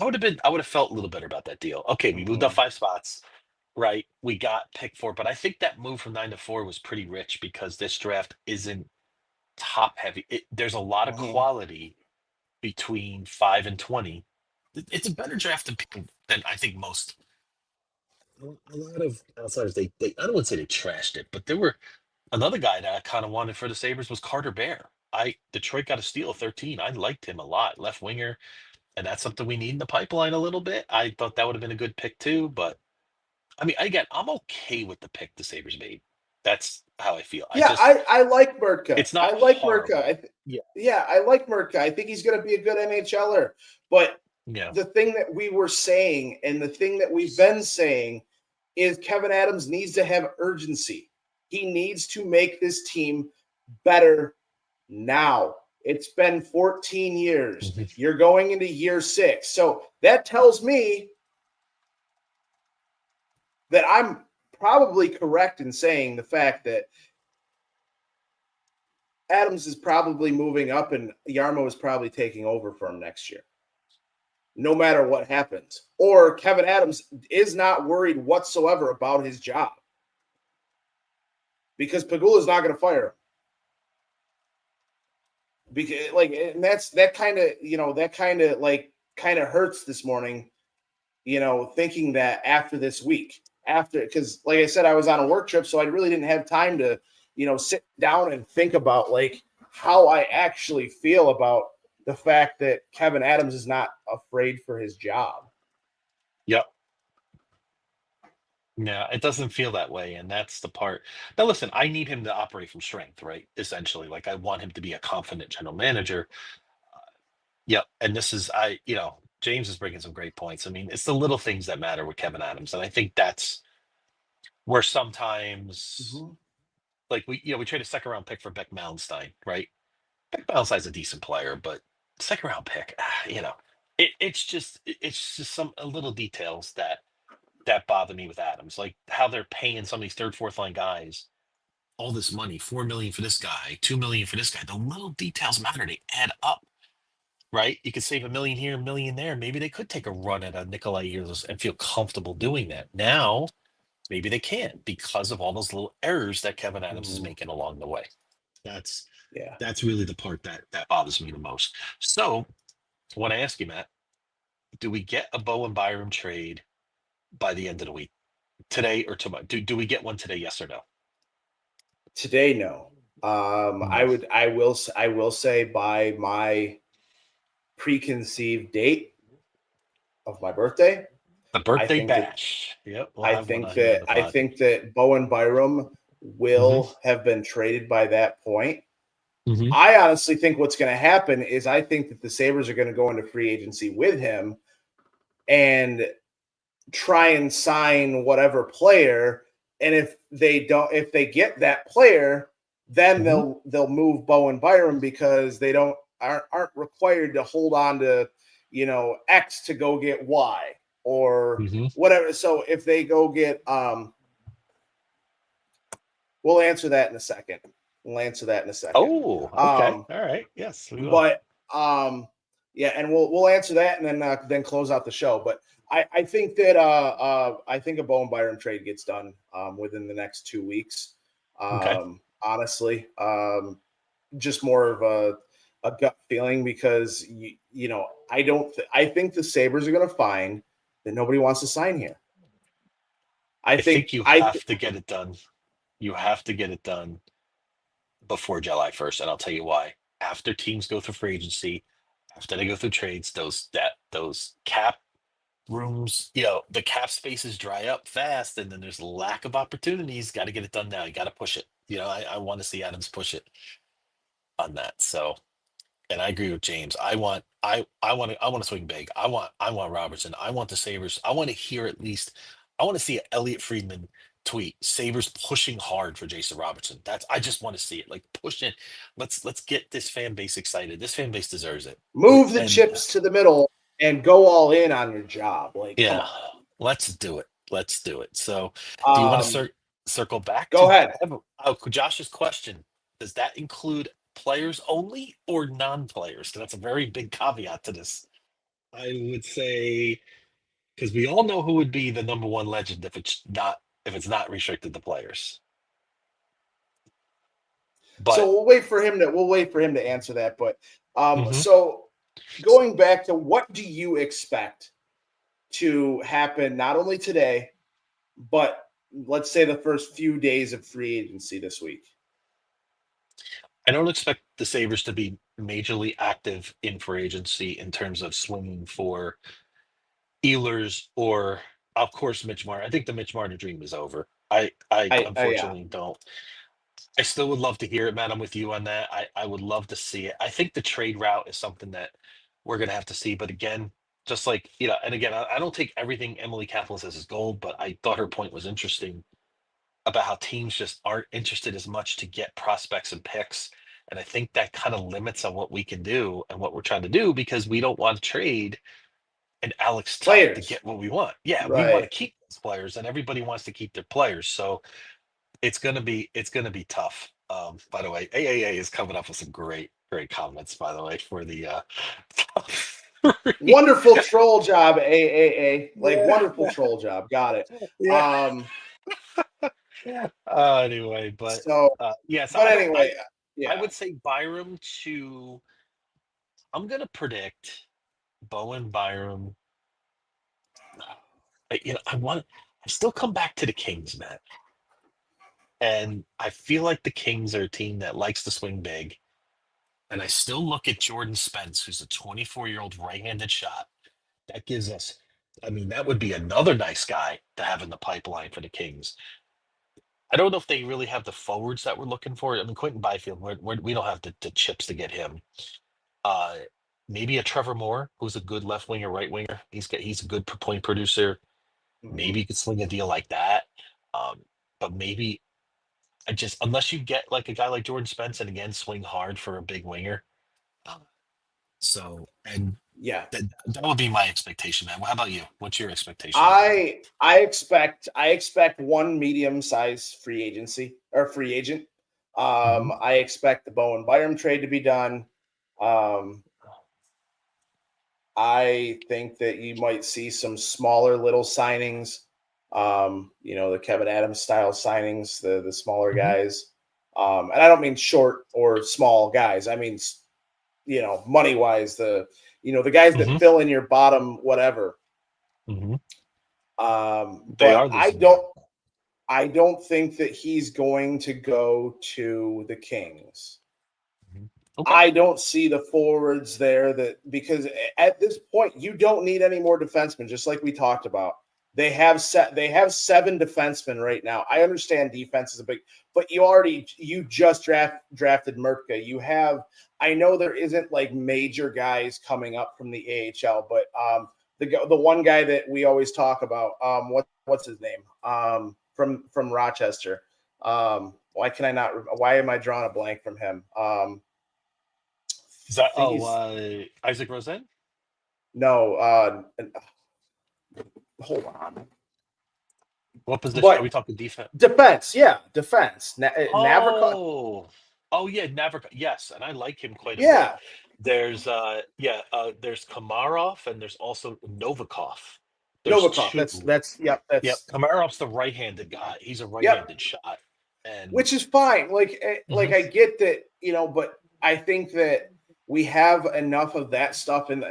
I would have felt a little better about that deal. Okay, we moved up 5 spots, right? We got pick 4, but I think that move from 9 to 4 was pretty rich because this draft isn't top heavy. There's a lot of quality between 5 and 20. It's a better draft than I think most. A lot of outsiders, they I don't want to say they trashed it, but there were another guy that I kind of wanted for the Sabres was Carter Bear. Detroit got a steal of 13. I liked him a lot, left winger, and that's something we need in the pipeline a little bit. I thought that would have been a good pick too, but I mean, again, I'm okay with the pick the Sabres made. That's how I feel. I like Murtka. It's not. I like horrible. Murtka. I like Murtka. I think he's going to be a good NHLer. But the thing that we were saying, and the thing that we've been saying, is Kevin Adams needs to have urgency. He needs to make this team better now. It's been 14 years. You're going into year 6. So that tells me that I'm probably correct in saying the fact that Adams is probably moving up and Jarmo is probably taking over for him next year, no matter what happens. Or Kevin Adams is not worried whatsoever about his job because Pegula is not going to fire him. Because and that kind of hurts this morning, thinking that after this week, because like I said, I was on a work trip, so I really didn't have time to, sit down and think about how I actually feel about the fact that Kevin Adams is not afraid for his job. Yep. Yeah, it doesn't feel that way, and that's the part. Now, listen, I need him to operate from strength, right? Essentially, I want him to be a confident general manager. Yep, and this is James is bringing some great points. I mean, it's the little things that matter with Kevin Adams, and I think that's where sometimes, we trade a second round pick for Beck Malmstein, right? Beck Malmstein's a decent player, but second round pick, it's just some little details that bother me with Adams, like how they're paying some of these third, fourth line guys all this money, $4 million for this guy, $2 million for this guy. The little details matter; they add up, right? You could save $1 million here, $1 million there. Maybe they could take a run at a Nikolai Ehlers and feel comfortable doing that. Now, maybe they can't because of all those little errors that Kevin Adams is making along the way. That's really the part that bothers me the most. So, I want to ask you, Matt, do we get a Bowen Byram trade by the end of the week, today or tomorrow? Do we get one today? Yes or no? Today, no. I will say by my preconceived date of my birthday, the birthday bash. Yep. I think that Bowen Byram will have been traded by that point. Mm-hmm. I honestly think what's going to happen is I think that the Sabres are going to go into free agency with him and try and sign whatever player. And if they get that player, then they'll move Bowen Byram because they aren't required to hold on to, X to go get Y or whatever. So if they go get, we'll answer that in a second. Oh, okay. All right. Yes. We will. But yeah, and we'll answer that and then close out the show. But I think that I think a Bowen Byram trade gets done within the next 2 weeks. Honestly, just more of a gut feeling because I think the Sabres are going to find that nobody wants to sign here. I think you have to get it done. You have to get it done before July 1st, and I'll tell you why. After teams go through free agency, after they go through trades, those cap rooms, the cap spaces dry up fast, and then there's a lack of opportunities. Got to get it done now. You got to push it. I want to see Adams push it on that. So, and I agree with James. I want to swing big. I want Robertson. I want the Sabres. I want to hear at least. I want to see Elliot Friedman tweet Sabres pushing hard for Jason Robertson. I just want to see it, like pushing. Let's get this fan base excited. This fan base deserves it. Move the chips to the middle and go all in on your job. Come on. Let's do it. So, do you want to circle back? Go ahead. Josh's question: does that include players only or non-players? That's a very big caveat to this. I would say because we all know who would be the number one legend if it's not restricted to players. But, so we'll wait for him to answer that. But so going back to what do you expect to happen not only today, but let's say the first few days of free agency this week? I don't expect the Sabres to be majorly active in free agency in terms of swinging for Ehlers or, of course, Mitch Marner. I think the Mitch Marner dream is over. I unfortunately don't. I still would love to hear it, Matt. I'm with you on that. I would love to see it. I think the trade route is something that we're going to have to see. But again, just like, and again, I don't take everything Emily Kaplan says as gold, but I thought her point was interesting about how teams just aren't interested as much to get prospects and picks. And I think that kind of limits on what we can do and what we're trying to do because we don't want to trade and Alex Tuck to get what we want. Yeah, we want to keep those players, and everybody wants to keep their players. So it's gonna be tough. By the way, AAA is coming up with some great comments. By the way, for the wonderful troll job, AAA. Wonderful troll job. Got it. Yeah. Anyway, but yes. But anyway, I would say Byram to. I'm gonna predict Bowen Byram. I still come back to the Kings, Matt. And I feel like the Kings are a team that likes to swing big. And I still look at Jordan Spence, who's a 24-year-old right-handed shot. That gives us, that would be another nice guy to have in the pipeline for the Kings. I don't know if they really have the forwards that we're looking for. Quentin Byfield, we don't have the chips to get him. Maybe a Trevor Moore, who's a good left winger, right winger. He's a good point producer. Maybe you could swing a deal like that. But maybe unless you get like a guy like Jordan Spence and again swing hard for a big winger. That would be my expectation, man. How about you? What's your expectation? I expect one medium-sized free agent. I expect the Bowen Byram trade to be done. I think that you might see some smaller little signings. The Kevin Adams style signings, the smaller guys. And I don't mean short or small guys. I mean, money wise, the guys that fill in your bottom, whatever. But I don't think that he's going to go to the Kings. Okay. I don't see the forwards there because at this point you don't need any more defensemen, just like we talked about. They have 7 defensemen right now. I understand defense is a big, but you just drafted Mertka. You have, I know there isn't like major guys coming up from the AHL, but the one guy that we always talk about, what's his name? From Rochester. Why am I drawing a blank from him? Is that Isaac Rosen? No, hold on. What position are we talking? Defense. Defense, yeah, defense. Navratilov. Oh yeah, Navratilov. Yes, and I like him quite a bit. There's there's Komarov and there's also Novikov. Novikov. That's Komarov's the right-handed guy. He's a right-handed shot, and which is fine. Like I get that, but I think that we have enough of that stuff and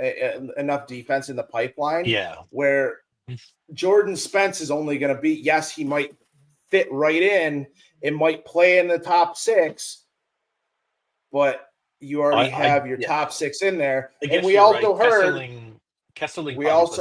enough defense in the pipeline. Yeah, where Jordan Spence is only going to be, yes, he might fit right in. It might play in the top 6, but you already have your top 6 in there. And we also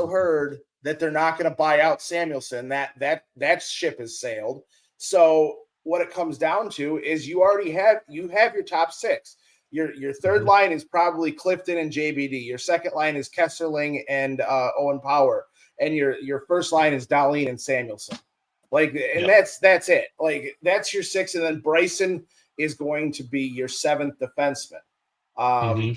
heard that they're not going to buy out Samuelson. That ship has sailed. So what it comes down to is you have your top 6. Your third line is probably Clifton and JBD. Your second line is Kesserling and Owen Power. And your first line is Dahlin and Samuelson. That's it. Like, that's your 6, and then Bryson is going to be your 7th defenseman. I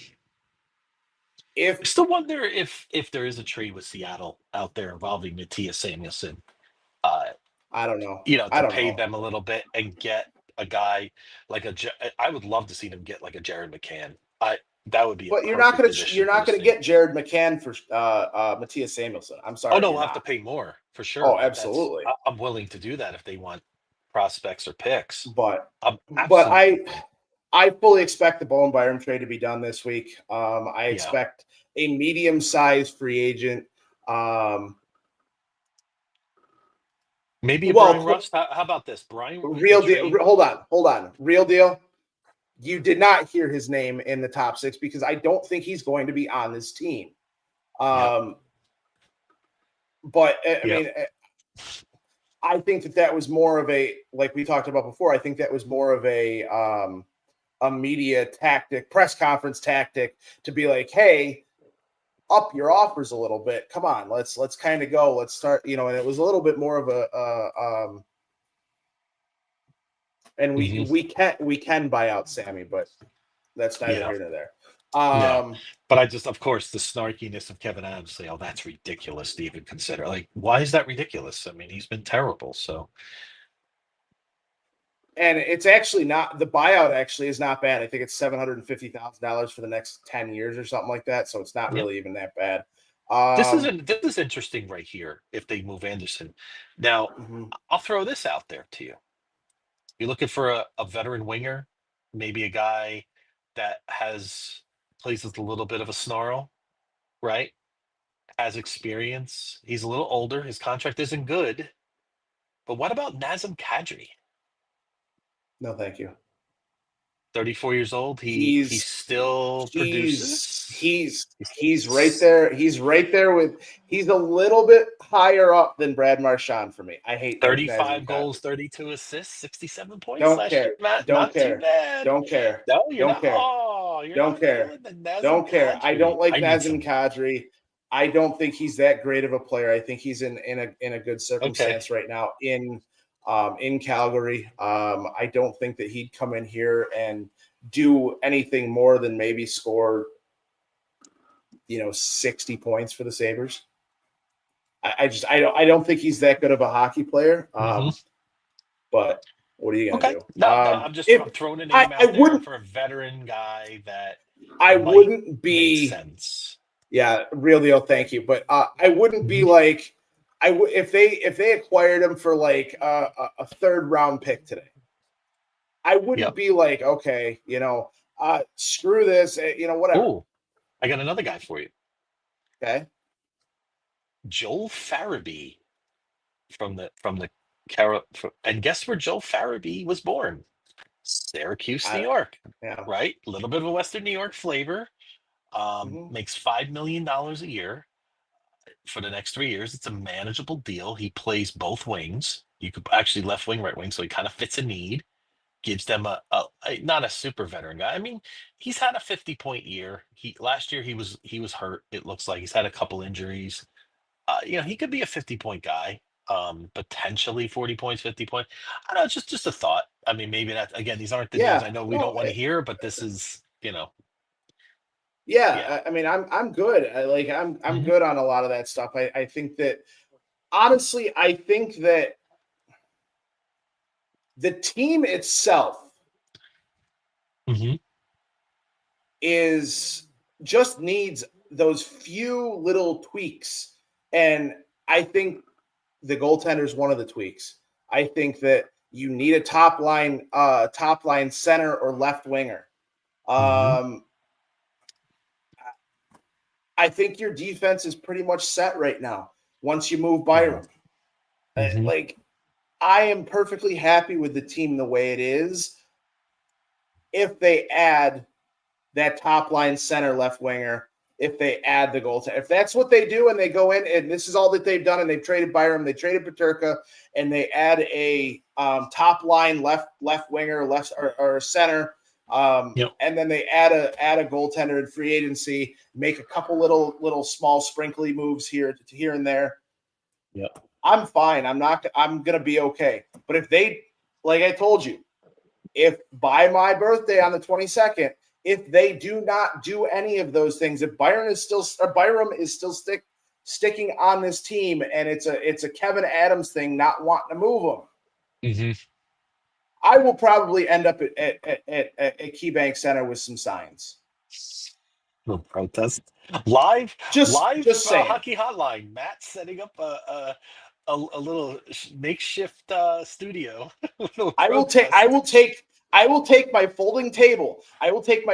still wonder if there is a trade with Seattle out there involving Matthias Samuelson. I don't know. To pay them a little bit and get a guy like I would love to see them get like a Jared McCann. That would be. But you're not going to get Jared McCann for Matthias Samuelson. I'm sorry. Oh no, we'll have to pay more for sure. Oh, absolutely. I'm willing to do that if they want prospects or picks. But I fully expect the Bowen Byram trade to be done this week. I expect a medium-sized free agent. Maybe Brian Rust. How about this, Brian? Real deal. Hold on. Real deal. You did not hear his name in the top 6 because I don't think he's going to be on this team. But I mean, I think that was more of a, like we talked about before, I think that was more of a media tactic, press conference tactic to be like, hey, up your offers a little bit. Come on, let's kind of go. Let's start, and it was a little bit more of a and we can buy out Sammy, but that's neither here nor there. But I just, of course, the snarkiness of Kevin Adams say, "Oh, that's ridiculous to even consider." Like, why is that ridiculous? I mean, he's been terrible. So, and it's actually not, the buyout actually is not bad. I think it's $750,000 for the next 10 years or something like that. So it's not really even that bad. This is interesting right here. If they move Anderson, now I'll throw this out there to you. You're looking for a veteran winger, maybe a guy that plays with a little bit of a snarl, right? Has experience. He's a little older. His contract isn't good. But what about Nazem Kadri? No, thank you. 34 years old. He still produces. He's right there. He's right there he's a little bit higher up than Brad Marchand for me. I hate 35 goals, 32 assists, 67 points last year, Matt. Don't care. Don't care. No, you don't care. Don't care. Don't care. I don't like Nazem Kadri. I don't think he's that great of a player. I think he's in a good circumstance right now in Calgary. I don't think that he'd come in here and do anything more than maybe score 60 points for the Sabres. I don't think he's that good of a hockey player. But what are you gonna do? No, I'm throwing a name out there for a veteran guy that I wouldn't be sense. Yeah, real deal. Thank you. But I wouldn't be like, if they acquired him for like a third round pick today, I wouldn't be like, okay, screw this, whatever. Ooh, I got another guy for you. Okay. Joel Farabee from the and guess where Joel Farabee was born? Syracuse, New York. Yeah. Right? A little bit of a Western New York flavor. Makes $5 million a year. for the next 3 years. It's a manageable deal. He plays both wings. You could actually left wing, right wing, so he kind of fits a need. Gives them a not a super veteran guy. I mean, he's had a 50-point year. Last year he was hurt. It looks like he's had a couple injuries. He could be a 50-point guy. Potentially 40 points, 50 points. I don't know, just a thought. I mean, maybe that again, these aren't the names Yeah, I know we don't want to hear, but this is, yeah. yeah. I mean, I'm good. I'm Mhm. good on a lot of that stuff. I think that honestly, I think that the team itself Mhm. is just needs those few little tweaks. And I think the goaltender is one of the tweaks. I think that you need a top line center or left winger. Mhm. I think your defense is pretty much set right now. Once you move Mhm. Byram, Mhm. I am perfectly happy with the team the way it is. If they add that top line center left winger, if they add the goaltender, if that's what they do and they go in and this is all that they've done and they've traded Byram, they traded Peterka, and they add a top line left winger, left or center, Yep. and then they add a goaltender in free agency, make a couple little small sprinkly moves here and there. Yep. I'm fine. I'm gonna be okay. But if they, like I told you, if by my birthday on the 22nd, if they do not do any of those things, if Byram is still sticking on this team, and it's a Kevin Adams thing, not wanting to move him, Mhm. I will probably end up at KeyBank Center with some signs. No protest. Live Just saying. hockey hotline. Matt setting up a little makeshift studio. I will take my folding table. I will take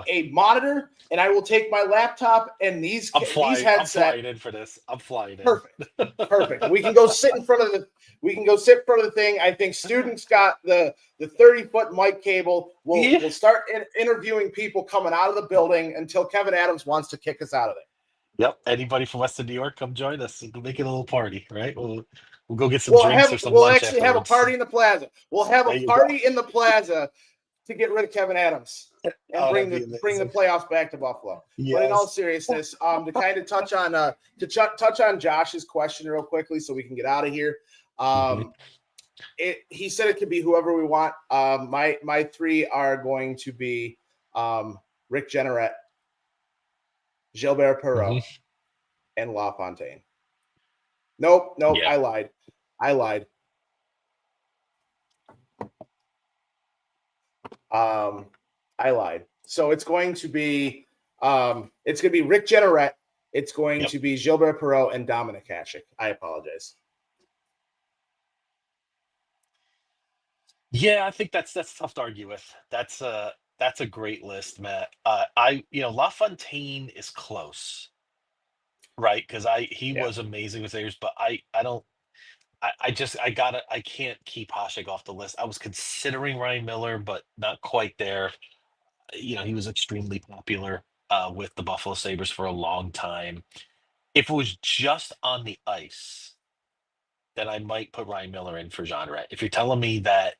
a monitor, and I will take my laptop and these headsets. I'm flying in for this. I'm flying in. Perfect. We can go sit in front of the thing. I think students got the 30-foot mic cable. We'll start interviewing people coming out of the building until Kevin Adams wants to kick us out of there. Yep. Anybody from Western New York, come join us. We'll make it a little party, right? We'll go get some drinks or some We'll lunch actually have a afterwards. party in the plaza. We'll have There a you party in the plaza to get rid of Kevin Adams and bring that'd be the playoffs back to Buffalo. Yes. But in all seriousness, to kind of touch on Josh's question real quickly, so we can get out of here. He said it could be whoever we want. My three are going to be Rick Jeanneret, Gilbert Perreault, and LaFontaine. Nope. Yeah. I lied. I lied. So it's going to be Rick Jeanneret. It's going to be Gilbert Perreault and Dominic Hasek. I apologize. Yeah, I think that's tough to argue with. That's a great list, Matt. LaFontaine is close, right? Because he was amazing with Sabres, but I can't keep Hasek off the list. I was considering Ryan Miller, but not quite there. He was extremely popular with the Buffalo Sabres for a long time. If it was just on the ice, then I might put Ryan Miller in for Jeanneret. If you're telling me that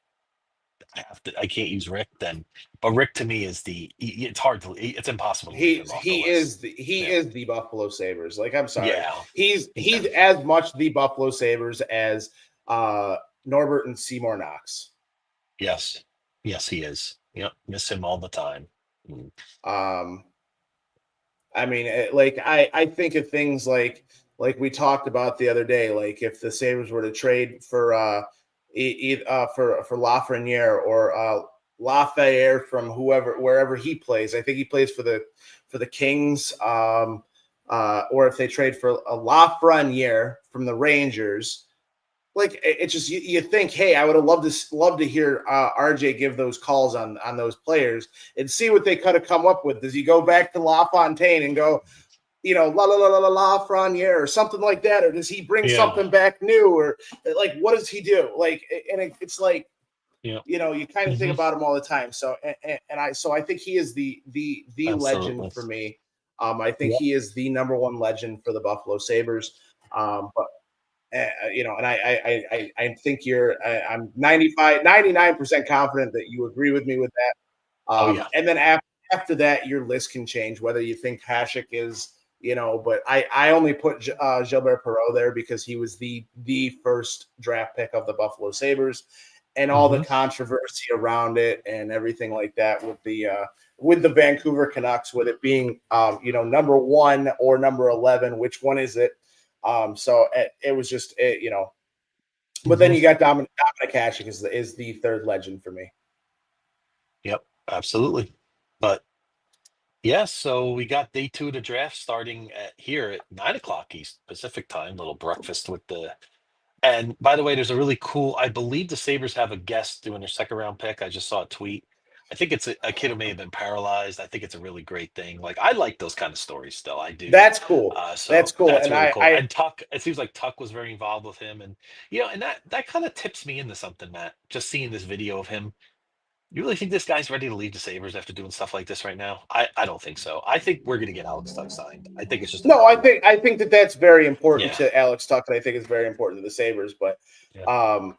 I can't use Rick, but Rick to me is it's impossible to leave him off the list. He is the Buffalo Sabres. Like, I'm sorry. Yeah. He's as much the Buffalo Sabres as Norbert and Seymour Knox. Yes, he is. Yep, miss him all the time. I mean, I think of things like we talked about the other day. Like, if the Sabres were to trade for Lafreniere or Lafayette from wherever he plays. I think he plays for the Kings, or if they trade for a Lafreniere from the Rangers. Like, it's just you think, hey, I would have loved to hear RJ give those calls on those players and see what they could have come up with. Does he go back to LaFontaine and go, Lafreniere or something like that, or does he bring something back new, or like what does he do? Like, and it's like, you kind of think about him all the time. So I think he is the legend for me. I think he is the number one legend for the Buffalo Sabres. But you know, and I think I'm 99% confident that you agree with me with that. And then after that, your list can change whether you think Hasek is, you know, but I only put Gilbert Perreault there because he was the first draft pick of the Buffalo Sabres, and all the controversy around it and everything like that with the Vancouver Canucks, with it being you know, number 1 or number 11, which one is it? So it was just you know, but then you got Dominic Hasek is the third legend for me. Yep, absolutely. But yeah, so we got day 2 of the draft starting here at 9:00 East Pacific time. Little breakfast with the. And by the way, there's a really cool. I believe the Sabres have a guest doing their second round pick. I just saw a tweet. I think it's a kid who may have been paralyzed. I think it's a really great thing. Like, I like those kind of stories still. I do. That's cool. That's cool. That's and really cool. And Tuck, it seems like Tuck was very involved with him. And, you know, and that kind of tips me into something, Matt, just seeing this video of him. You really think this guy's ready to leave the Sabres after doing stuff like this right now? I don't think so. I think we're going to get Alex Tuck signed. I think it's just I think that's very important to Alex Tuck, and I think it's very important to the Sabres. But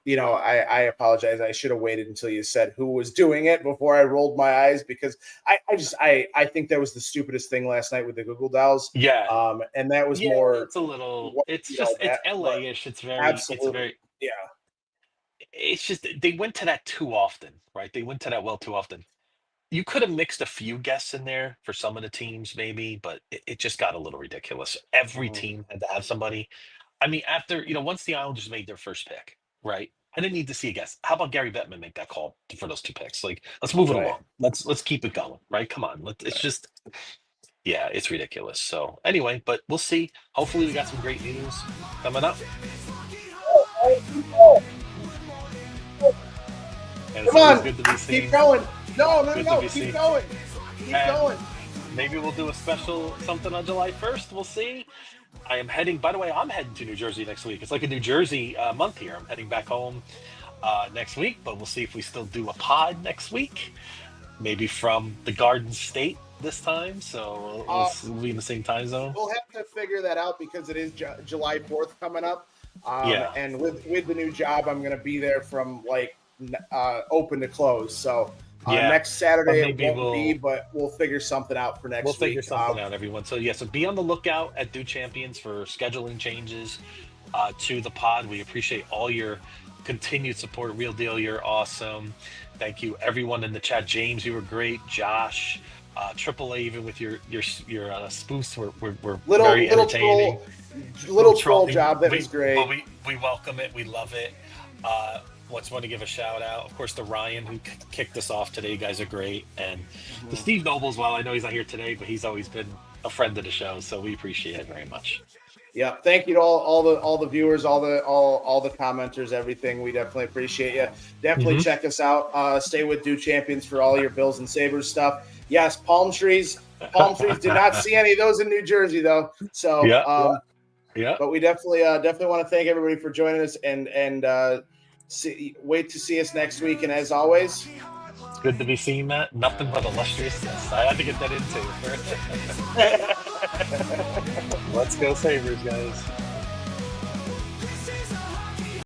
you know, I apologize. I should have waited until you said who was doing it before I rolled my eyes, because I think that was the stupidest thing last night with the Google Dolls. Yeah. And that was more. It's a little. It's just it's LA-ish. It's very. Absolutely. It's very. Yeah. It's just they went to that too often, right? They went to that well too often. You could have mixed a few guests in there for some of the teams, maybe, but it just got a little ridiculous. Every team had to have somebody. I mean, after, you know, once the Islanders made their first pick, right? I didn't need to see a guest. How about Gary Bettman make that call for those 2 picks? Like, let's move it along. Let's keep it going, right? Come on. It's just, yeah, it's ridiculous. So anyway, but we'll see. Hopefully we got some great news coming up. And Come on, good to be seen. Keep going. No, keep seen. going. Keep going. Maybe we'll do a special something on July 1st. We'll see. I am heading, by the way, I'm heading to New Jersey next week. It's like a New Jersey month here. I'm heading back home next week, but we'll see if we still do a pod next week. Maybe from the Garden State this time. So we'll be in the same time zone. We'll have to figure that out because it is July 4th coming up. And with the new job, I'm going to be there from like open to close. So next Saturday it won't be, but we'll figure something out for next week. We'll figure something out, everyone. So so be on the lookout at Do Champions for scheduling changes to the pod. We appreciate all your continued support. Real deal, you're awesome. Thank you, everyone in the chat. James, you were great. Josh, AAA, even with your spoofs, were very entertaining. Little troll job that was great. But we welcome it. We love it. Want to give a shout out, of course, to Ryan, who kicked us off today. You guys are great, and to Steve Noble as well. I know he's not here today, but he's always been a friend of the show, so we appreciate it very much. Yeah, thank you to all the viewers, all the commenters, everything. We definitely appreciate you. Definitely check us out. Stay with Do Champions for all your Bills and Sabres stuff. Yes, palm trees. Did not see any of those in New Jersey though. So yeah. But we definitely want to thank everybody for joining us and wait to see us next week. And as always, it's good to be seen, Matt. Nothing but illustriousness. I had to get that into. Let's go Sabres, guys.